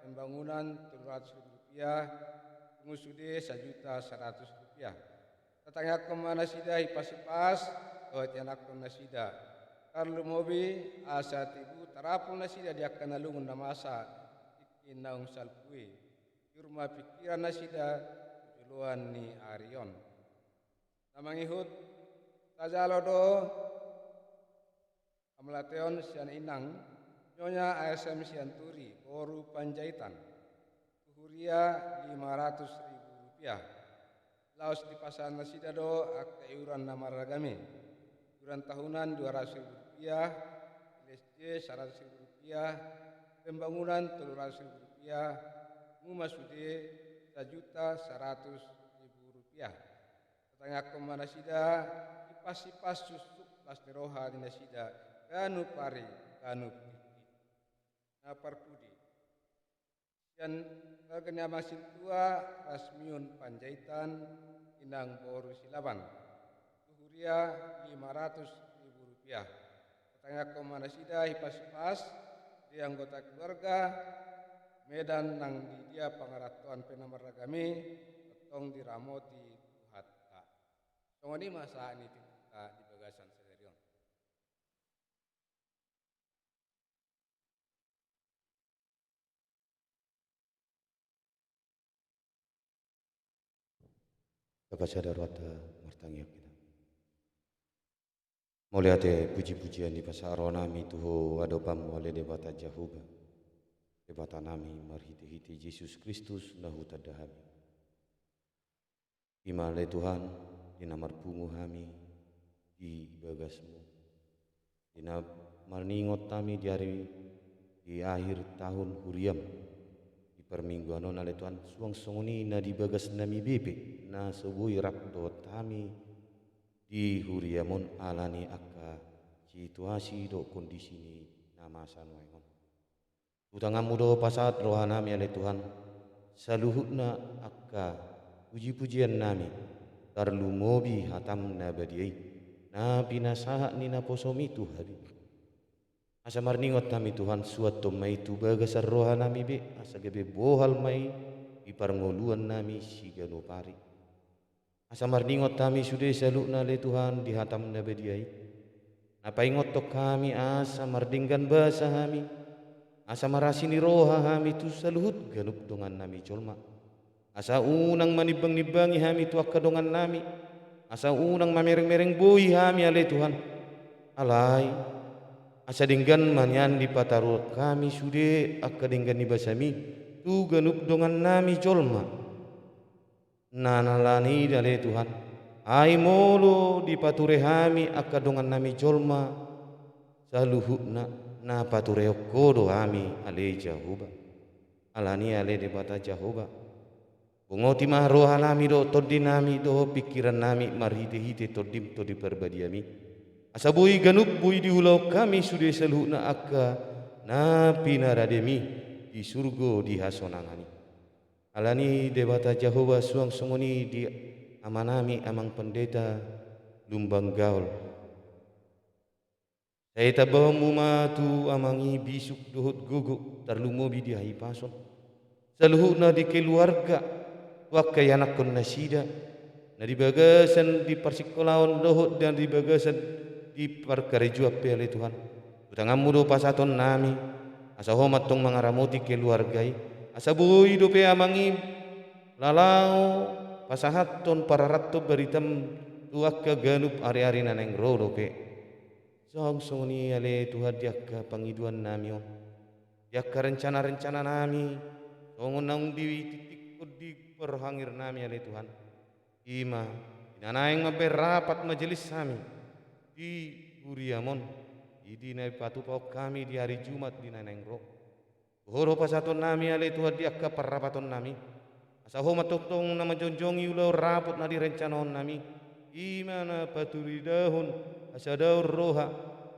pembangunan Rp300.000, pengusude Rp1.100.000. Tatangak nasida hipas-hipas, dohot yanak nasida. Karlu mobi asa tibu tarapun nasida dia kanalungun namasa inaung salpui. Yurma pikiran nasida juluan ni Arion. Namangihut tajalodo amlateon sian inang Nyonya ASM Sianturi Boru Panjaitan Tuhuria Rp500.000. Laos di pasar nasida do akta iuran nama ragami. Iuran tahunan Rp200.000, LSJ Rp100.000, pembangunan Rp300.000, Mumasude Rp1.100.000. Tatangak nasida ipas-ipas susuk pasteroha di nasida kanu pari kanu piti na parpudi dan kaganya masin tua Rasmiun Panjaitan Inang Boru Silaban Tuhuria Rp500.000. Tatangak nasida hipas-hipas di anggota keluarga Medan nang di dia pangaratuan penamar ragami petong diramoti tuhatta. Songoni masa ini kita di bagasan sederion. Bapak sadarwata martangiak kita. Moliate puji-pujian di pasaro nami tuho adopam wale debata jahuba. Debata nami marhiti-hiti Yesus Kristus nahu tadahami. Imale Tuhan dina marpungu hami di bagasmu. Dina marningot kami di akhir tahun huriam. Di permingguan ale Tuhan suang songoni na di bagas nami bebe na sebui rakdot kami di huriamon alani akka situasi do kondisi ni nama sanuengon. Utangamu do pasat rohanami ale Tuhan saluhutna akka puji-pujian nami tarlu mobi hatam na badiai na pinasaha ni na posomi Tuhan. Asa marningot kami Tuhan suatu mai tu bagasar rohanami be asa gebe bohal mai di parngoluan nami sigano pari. Asa marningot kami sudah salukna le Tuhan di hatam na badiai. Napa ingot tok kami asa mardinggan basa kami. Asa marasini roha kami tu saluhut ganup dongan nami colma. Asa unang manibang-nibangi kami tu akadongan nami. Asa unang mamereng-mereng boi kami ale Tuhan. Alai asa dinggan manyan di pataru kami sudah akadinggan ni basami tu ganup dongan nami colma. Nanalani ale Tuhan. Ai molo di pature kami akadongan nami colma saluhutna na pature kodo kami ale Jehovah. Alani ale debata Jehovah. Bungoti mah roha nami do todi nami do pikiran nami marhite-hite todim to di perbadiami. Asa bui ganup bui di hulau kami sudah seluhna akka na pinarademi di surgo di hasonangani. Alani debata Jehovah suang songoni di amanami amang pendeta lumbang gaul. Saya tabah mumatu amangi bisuk dohot guguk tarlumobi di haipason. Seluhna di keluarga wakai anak kon nasida na di bagasan di persikolawan dohot dan di bagasan di perkarejua pele Tuhan. Utangamu do pasaton nami asa homat tong mangaramoti keluargai asa bui do pe amangi lalau pasahaton pararatto beritam tuak ke ganup ari-ari naneng rodo pe. Song songni ale Tuhan diakka pangiduan nami on. Diakka rencana-rencana nami songon nang di titik di perhangir nami ale Tuhan. Ima inanaeng mabe rapat majelis kami di Huriamon di nai patu pau kami di hari Jumat di naneng ro. Horo pasaton nami ale Tuhan diakka parapaton nami. Asa homa totong nama jonjongi ulau rapot na di rencanon nami. Imana paturi dahun asa daur roha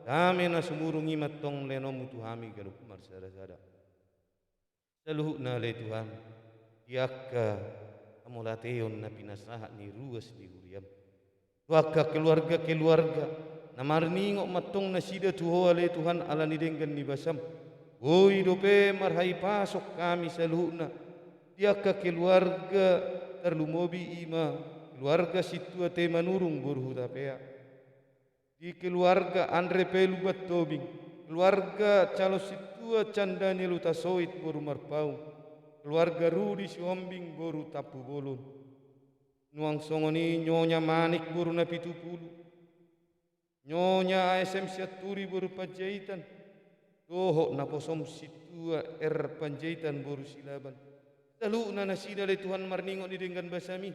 Dame na sumurungi matong leno mutuhami kanu kumar sada-sada. Saluhna le Tuhan, diaka amolateon na pinasaha ni ruas ni huriam. Tuaka keluarga-keluarga, na marningo matong na sida tuho le Tuhan ala ni denggan ni basam. Oi dope marhai pasok kami saluhna, diaka keluarga terlumobi ima, keluarga situa te manurung burhutapea. Di keluarga Andre Pelu Batobing, keluarga calo situa candani lutasoit boru marpau, keluarga Rudi Siombing boru tapu bolon, nuang songoni nyonya manik boru na 70, nyonya ASM Siaturi boru Panjaitan, doho na posom situa Panjaitan boru silaban. Lalu na nasida le Tuhan marningo ni dengan basami,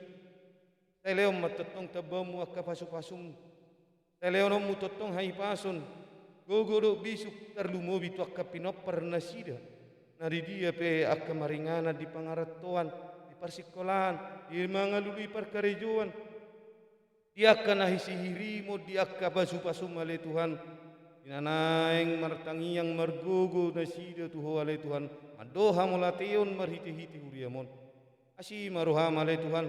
teleom matetong tabamu akka pasu-pasum. Teleono mutotong hai pason, gogoro bisuk terlumobi tu akka pinopper nasida. Nari dia pe akka maringana di pangaratoan, di persikolahan, di mangalului perkarejoan. Dia akka nahisihirimo, dia akka basu pasum ale Tuhan. Dinanaeng martangiang margogo nasida tuho ale Tuhan. Madoha molateon marhiti-hiti huriamon. Asi maroham ale Tuhan.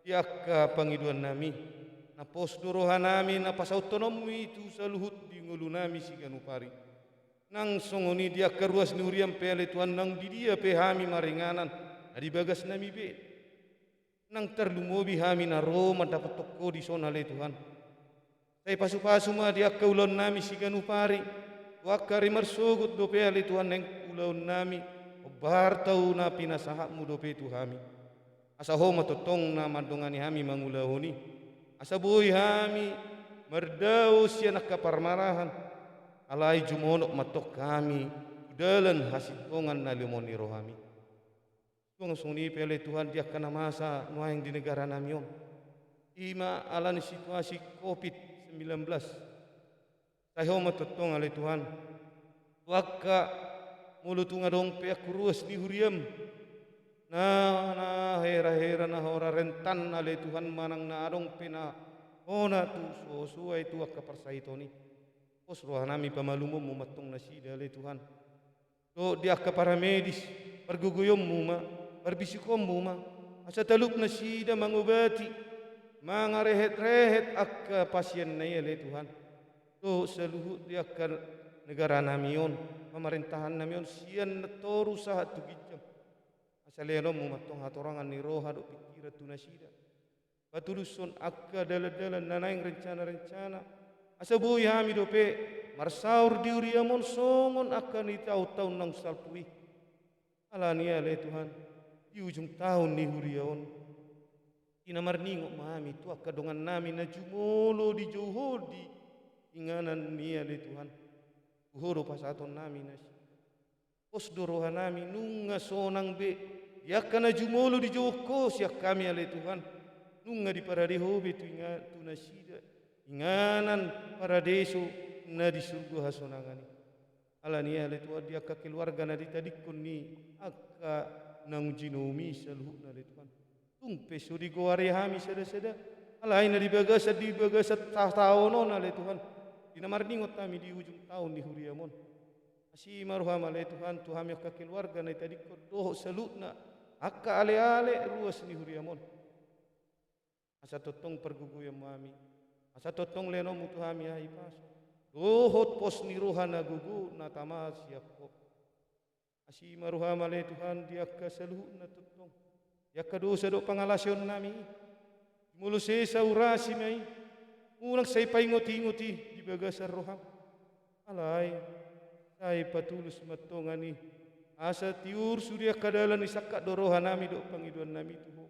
Dia akka pangiduan nami. Na posdorohan nami na pasautonomi itu saluhut di ngulu nami si ganupari. Nang songoni dia keruas ni huriam pele Tuhan nang di dia pe hami maringanan na di bagas nami be. Nang terlumobi hami na Roma dapat toko di sona le Tuhan. Saya pasu-pasu ma dia keulon nami si ganupari. Wakari marsogut do pele Tuhan nang ulon nami. Obar tau na pinasahamu do pe Tuhami. Asa homa totong na mandongani hami mangulahoni. Asabuhi hami merdau sia nak kaparmarahan alai jumonok matok kami dalan hasitongan na limoni rohami. Tuang suni pele Tuhan dia kana masa nuaing di negara namion. Ima alani situasi COVID-19. Tayo matotong ale Tuhan. Tuaka mulutunga dong pe kurus di huriam. Na hera-hera na hora rentan ale Tuhan manang na adong pina ona tu suai tu akka persaitoni pos roh nami pamalumum mumatong nasida ale Tuhan do di akka para medis perguguyom muma perbisikom muma asa taluk nasida mangobati mangarehet-rehet akka pasien na ale Tuhan do seluhut di akka negara namion pemerintahan namion sian netoru sahat tu gijam Saleno mumatong hatorangan ni roha do pikiran tu nasida. Batuluson akka dalan-dalan nanaing rencana-rencana. Asabuhi hami do pe marsaur di uriamon songon akka ni tahu-tahu nang salpui. Alania le Tuhan di ujung tahun ni huriaon. Inamarningo mami tu akka dongan nami na jumolo di johodi. Inganan nia le Tuhan. Uhoro pasaton nami nasi. Pos dorohan nami nunga sonang be. Ya kana jumolo di joko siak kami ale Tuhan. Nunga di paradehobe tu ingat tu nasida. Inganan paradeso na di surga hasonangani. Alania ale Tuhan dia ka keluarga na ditadikon ni akka nang jinomi saluhut na ale Tuhan. Tung peso di goare hami sada-sada. Alai na di bagas tahun ale Tuhan. Dinamarningot kami di ujung tahun di huriamon. Asi maruham ale Tuhan Tuhan akka keluarga na itadikon doh salutna. Akka ale-ale ruas ni huriamon. Asa totong perguguyam mami. Asa totong leno mutu hami hai paso. Dohot pos ni roha na gugu na tama siap ko. Asi maruham ale Tuhan dia ka saluhut na totong. Dia ka dosa do pangalasyon nami. Mulu sesa urasi mai. Ulang say paingoti-ingoti di bagasar roham. Alai. Say patulus matongani. Asa tiur surya kadalan isakak dorohan nami do pangiduan nami tuho.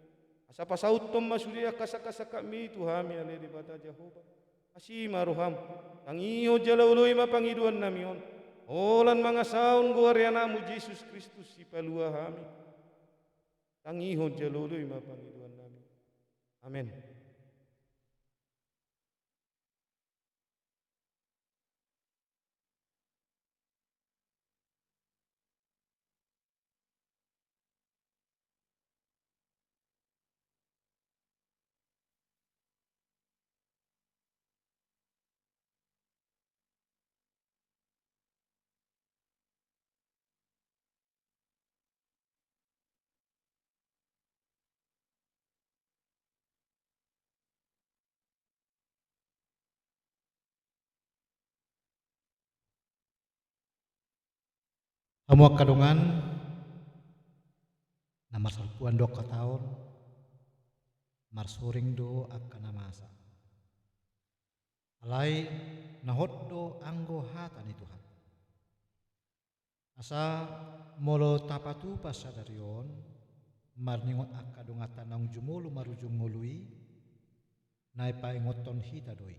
Asa pasautom masurya kasaka-saka mi tuhami ale di bata Jehovah. Asi maruham. Tangiyo jalauloy mapangiduan nami on. Olan mga saun guarya namu Jesus Kristus si palua hami. Tangiyo jalauloy mapangiduan nami. Amen. Kamu kadongan namar salpuan do ka taon mar soring do akan namasa. Alai nahot do anggo hatan itu hati. Asa molo tapatu pasadarion mar ningot akadongatan nang jumolu marujung ngului nai paingoton hita doi.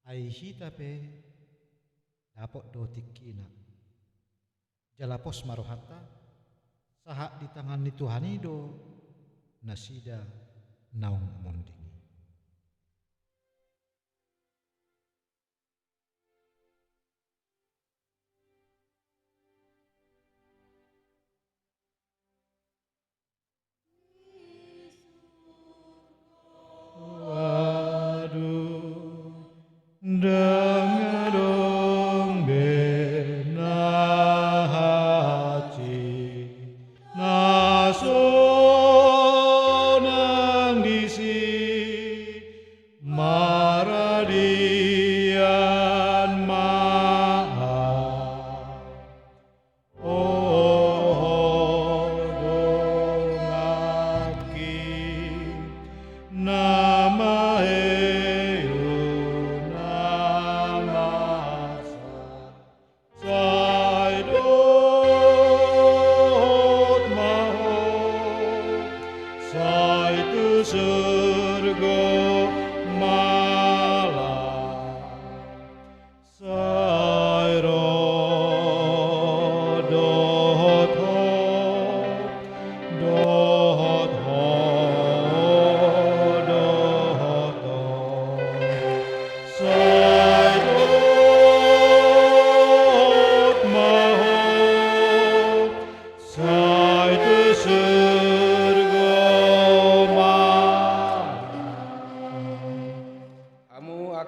Ai hita pe dapot do tikina. Jalapos marohata saha di tangan ni Tuhani do nasida naung monding. Dengadong benahaci nasonang disi maradian maha dongaki nama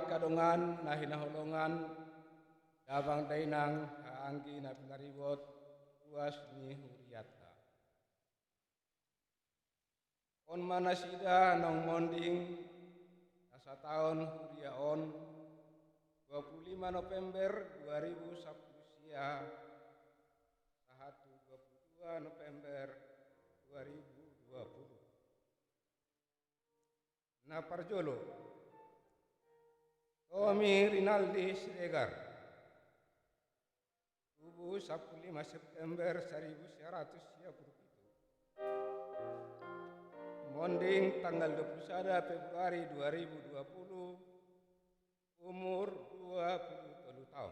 kadongan na hinaholongan dabang dainang haanggi na pinaribot tuas ni huriata. On manasida nong monding nasa tahun huriaon 25 November 2010 sia sahatu 22 November 2020. Na parjolo Tommy Rinaldi Siregar, tubuh 15 September 1937. Monding tanggal 21 Februari 2020, umur 23 tahun.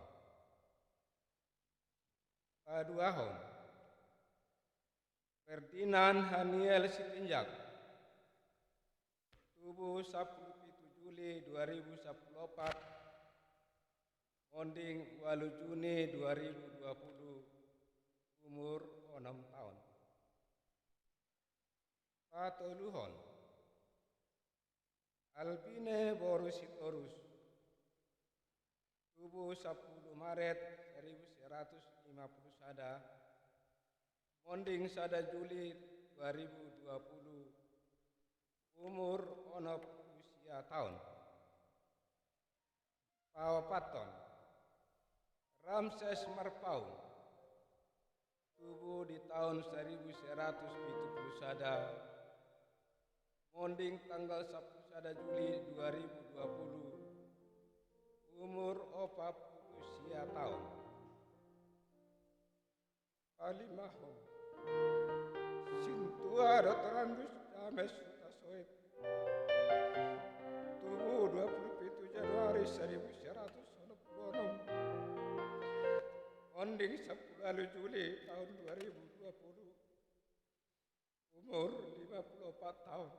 Kedua hon, Ferdinand Haniel Sitinjak, tubuh 17 Juli 2014, monding 8 Juni 2020, umur 6 tahun. Patoluhon, Albine Borusitorus, tubuh 10 Maret 1951, monding 1 Juli 2020, umur 6 tahun. Pawapaton, Ramses Marpaung, tubuh di tahun 1171, monding tanggal 11 Juli 2020, umur 40 tahun. Kalimahon, Sintua Dotorandus James Sutasoit, tubuh 27 Januari 1996, monding 10 Juli tahun 2020, umur 54 tahun.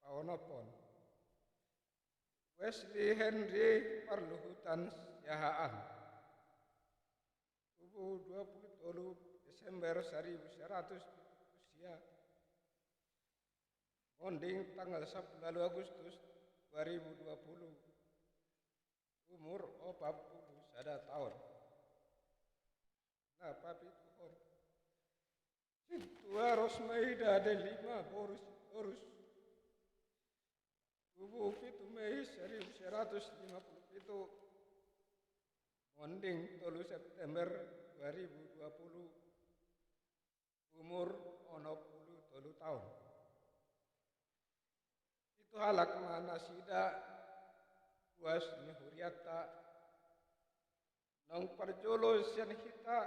Pawanopon, Wesley Henry Parluhutan Yahaan, tubuh 27 Desember 1900 usia, monding tanggal 10 Agustus 2020, umur 41 tahun. Nah, papi tuhon, Sintua Rosmaida Delima Boris, tubuh 7 Mei 1957, Monding 3 September 2020 umur 63 tahun. Itu halak mana sida buas ni huriata nong parjolo sian hita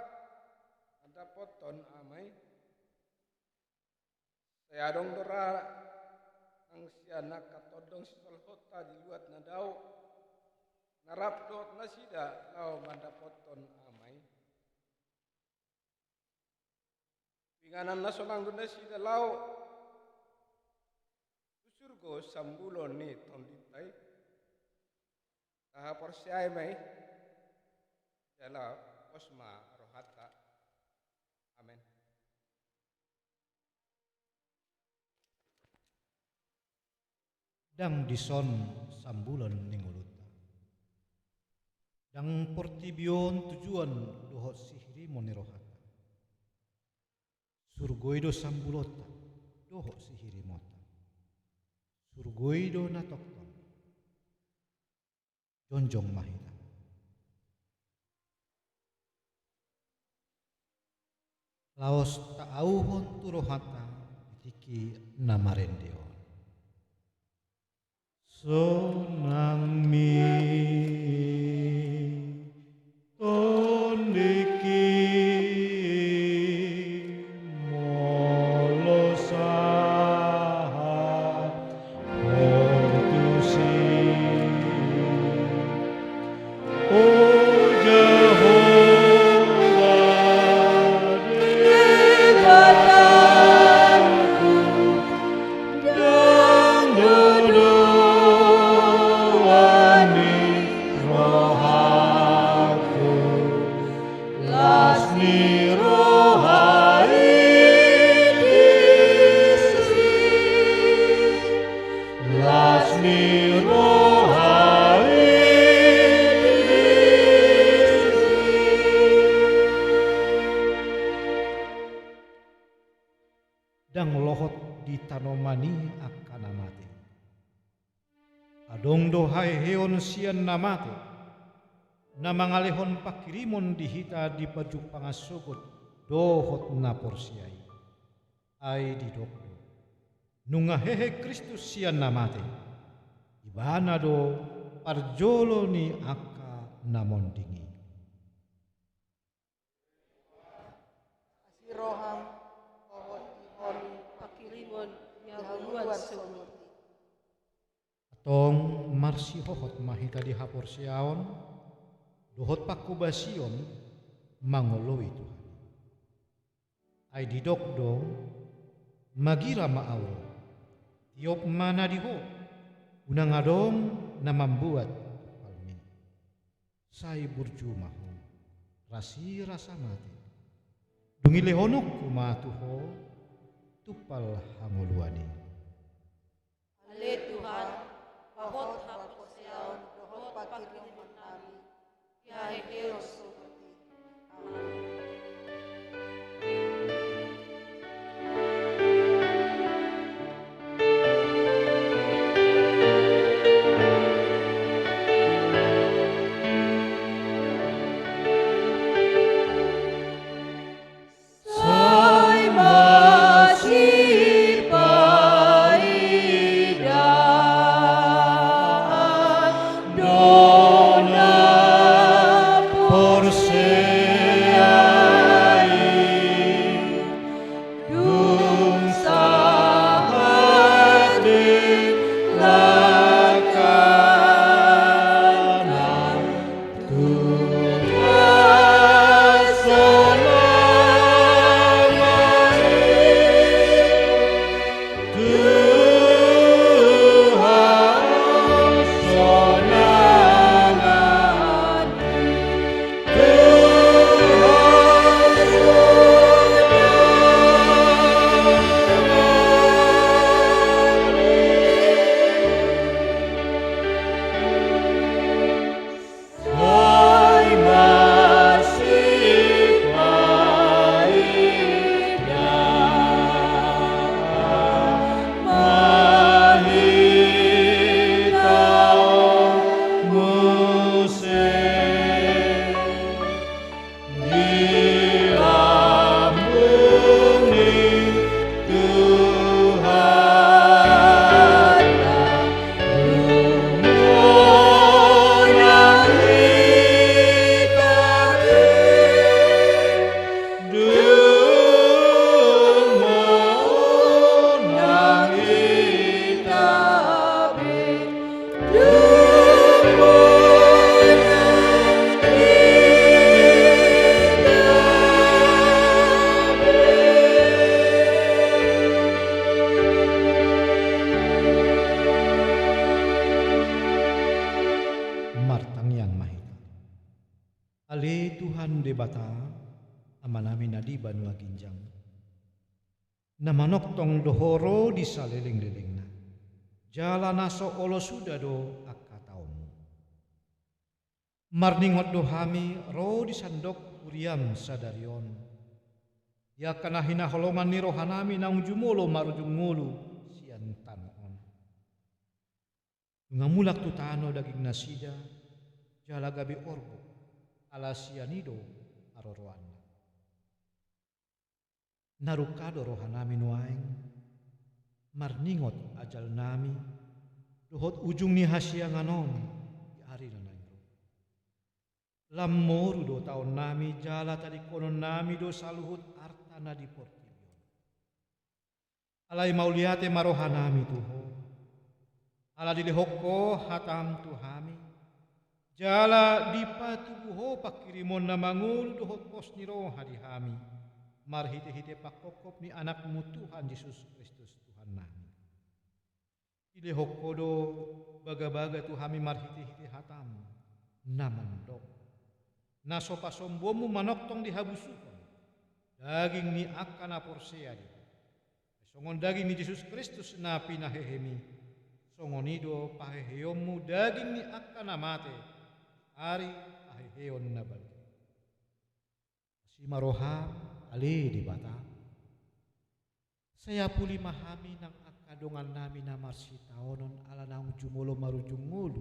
ada poton amai saya dong dora ang siana katodong sitol hota di luat nadau narap dot nasida lau manda poton amai pinganan nasional nasida lau usurgo sambulon ni tonditai tahap persiai mai jala posma rohata amin. Dang dison sambulan ninguluta. Dang portibion tujuan dohot sihri monirohata. Surgoido sambulota dohot sihiri mota. Surgoido natokton. Jonjong mahina. Laos taauhon turohata tiki namarendeon. Sonami tondiki molosaha otusi o Jehovah Dewatanku dan dodoani rohaku lasni rohai disi lasni rohai dang lohot di tanomani akan amate. Adong dohai heon sian namate. Namangalehon pakirimon dihita di paju pangasogot dohot naporsiai. Ai di dokdo. Nunga hehe Kristus sian namate. Ibana do parjolo ni aka namondingi. Asiroham pohon ihon pakirimon yahuluan nyahuluan sumuti. Atong marsi hohot mahita di hapor siaon dohot pakubasion mangoloi Tuhan. Ai didokdo magira maaul tiop mana diho unang adong na membuat palmi. Sai burjumahu rasi rasa mati. Dungile honok kumatuho tupal hangoluani. Ale Tuhan bahot Pohon hapot siaon siaon dohot dohot pakirimon kami yaheheo sumuti. Amin. Sai masih paida Ale Tuhan debata amanami nadi banua ginjang. Namanok tong dohoro di saliling-lilingna. Jala naso olo sudah do akataomu. Marningot dohami ro di sandok uriam sadarion. Ya kana hina holongan ni rohanami naung jumolo marujungulu sian tanon. Ngamulak tu tano daging nasida jala gabi orbo ala sianido aroroan. Narukado rohanami nuaing marningot ajal nami dohot ujung ni hasya nganon di ari na nangro. Lamoru do taon nami jala tadi konon nami do saluhut artana di portilyon. Alai mauliate marohanami tuho. Ala dilehoko hatam tuhami. Jala dipatubuho pakirimon na mangul dohot pos ni roha dihami. Marhite-hite pakokop ni anakmu Tuhan Yesus Kristus Tuhan nami. Ilehokodo baga-baga Tuhami marhite-hite hatam namandok. Nasopa sombomu manoktong dihabusukon. Daging ni akana porsea di. Songon daging ni Yesus Kristus na pinahehemi. Songonido paheheyomu daging ni akana mate. Ari paheheyon na balik. Si maroham ali di bata. Saya puli mahami nang akadongan nami na marsitaonon ala naung jumulo marujungulu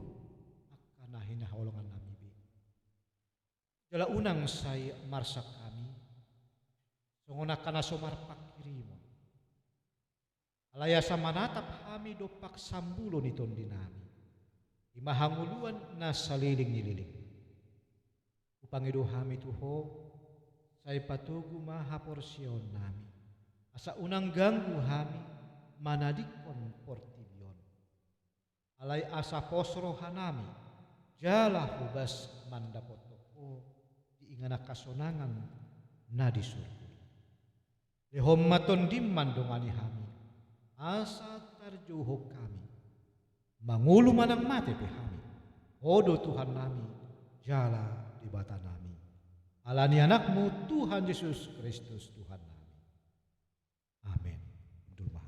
akana hinaholongan nami bi. Jala unang saya marsak kami songon akana somar pakirimon. Alaya sa manatap kami dopak sambulo niton dinami. Imahanguluan na saliling-nililing. Upangido kami tuho say patugu maha porsyon nami. Asa unang ganggu kami manadikon portilyon. Alay asa posro hanami jala hubas mandapotoko diingana kasonangan na di surga. Lehom maton dimman dongani kami. Asa tarjuho kami. Mangulu manang mate pe kami. Odo Tuhan nami jala di bata nami. Alani anakmu Tuhan Yesus Kristus Tuhan nami. Amin. Dulma.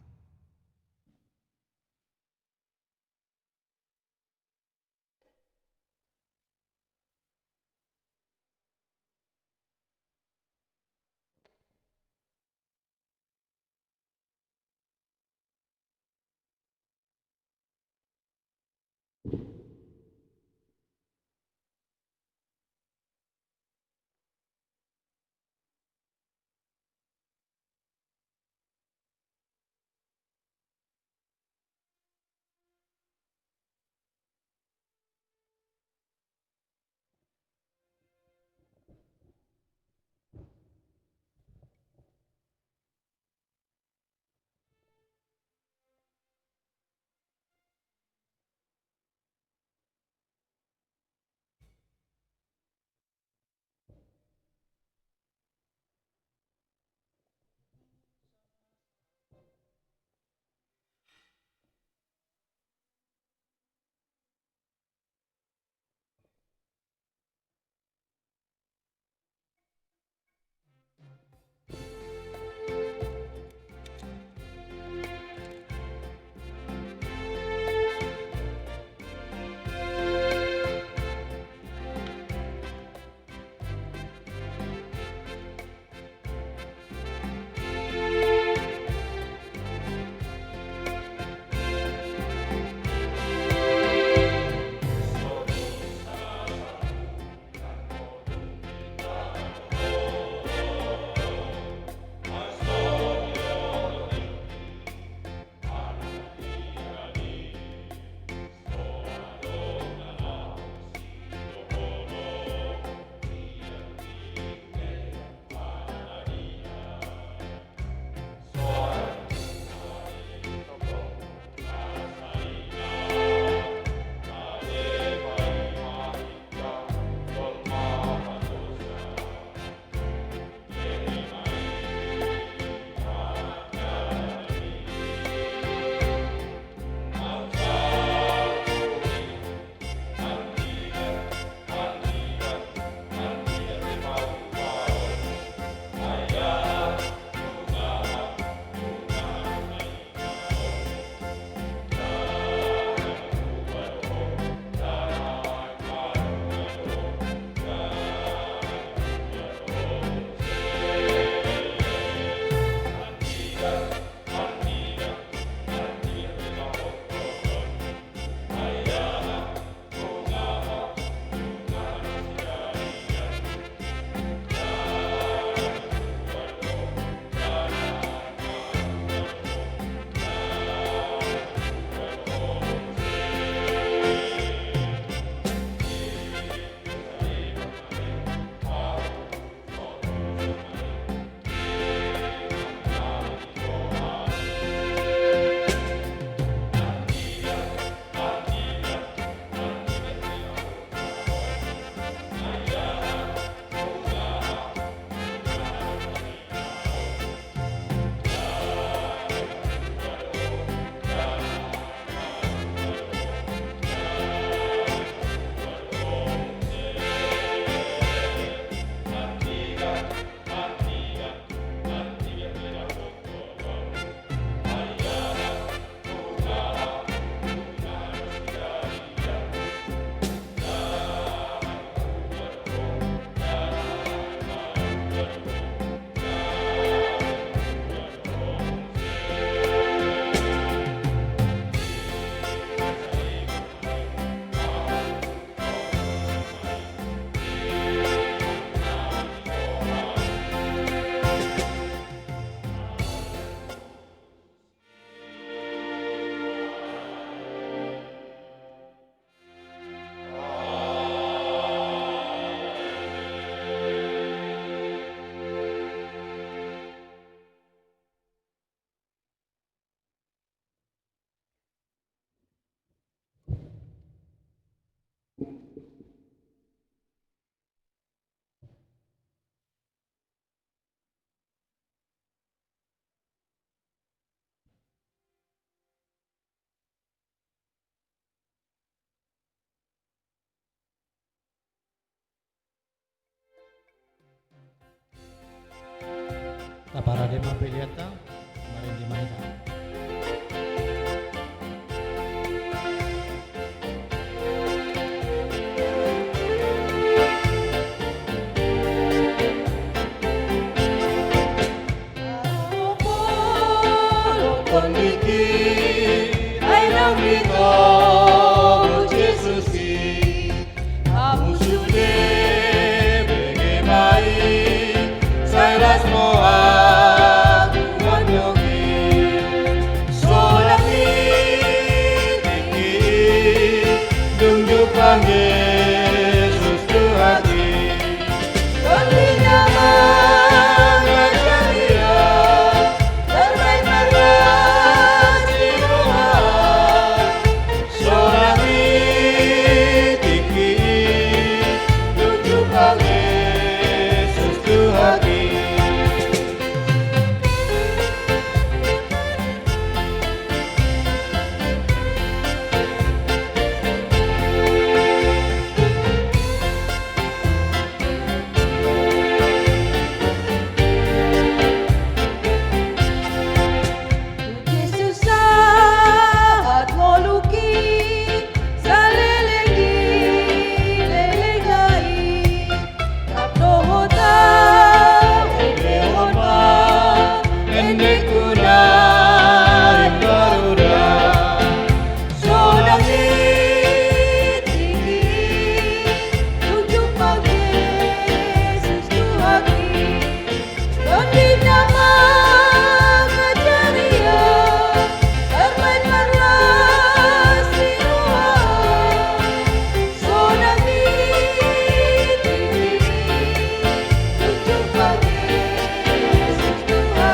Taparade mapeliata, kemarin di Mahita. Kondiki ay nang dito Jesus kamu sudah bagaimai saya las moa kumanyogi solaki tiki tunjuk Yesus Tuhati Kondina mengajariya terbaik malas di Tuhan solaki tiki tunjuk Yesus Tuhati Yesus saat moluki salelengi lelengai kapnohota eleonma endekuna garuda sodangi tinggi tunjuk Yesus Tuhaki Dondi nama ngajaria terbaik malas di Tuhan sodangi tinggi tunjuk Yesus Tuhaki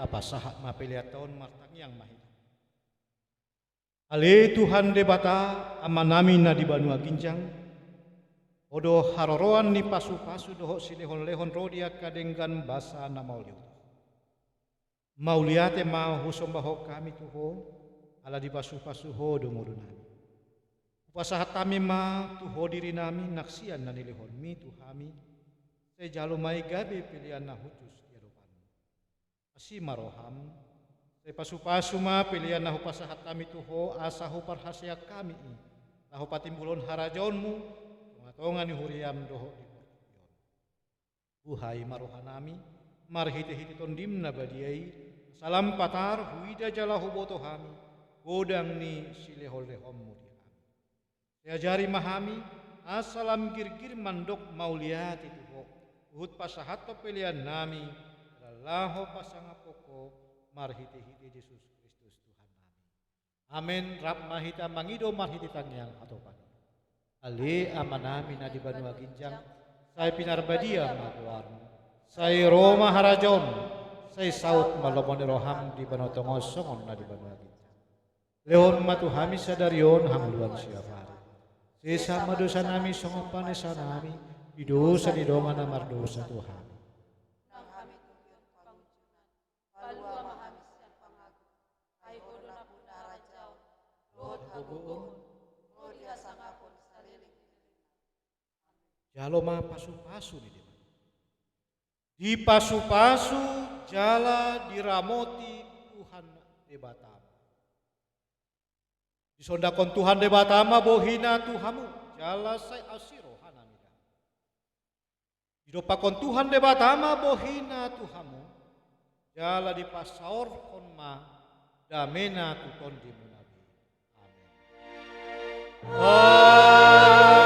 Tapasahat mapeliaton martang yang Mahita. Ale Tuhan debata amanami na di Banua Ginjang. Odo haroroan ni pasu-pasu doho silehon-lehon rodia kadenggan basa na mauliu. Mauliate mau husombaho kami tuho ala di pasu-pasu ho domodunami. Upasahat kami ma tuho diri nami naksian na nilehon mi tuhami. Saya jalo mai gabe pilihan na hutus keropan. Asi maroham. Saya pasu-pasu ma pilihan na hupasahat kami tuho asa huparhasya kami. Tahu patimbulon harajonmu. Tungatongan ni huriam doho di portion. Buhay marohanami. Marhiti-hiti tondim na badiai. Salam patar huida jala huboto hami. Godang ni silehol-lehom mudi hami. Saya jari mahami. Asalam girgir mandok mauliati tuho. Uhud pasahat to pilihan nami. Laho pasangapoko marhiti-hiti Yesus Kristus Tuhan nami. Amin. Rap mahita mangido marhiti tangyang hatopan. Ali amanami na di Banua Ginjang. Saya pinarbadia maguarmu. Saya Roma harajon. Saya saut malomon roham di Banua Tongosongon na di Banua Ginjang. Lehon matuhami sadarion hangluan siapari. Sesa madosa nami songopan esa nami. Idosa di dongan amar dosa Tuhan. Jalo ma pasu-pasu di depan. Di pasu-pasu jala diramoti Tuhan debatama. Disondakon Tuhan debatama bohina Tuhamu. jala sai asiro hanamida. Didopakon Tuhan de batama bohina Tuhamu, jala di pasaor konma damena tuton di munabi. Amin.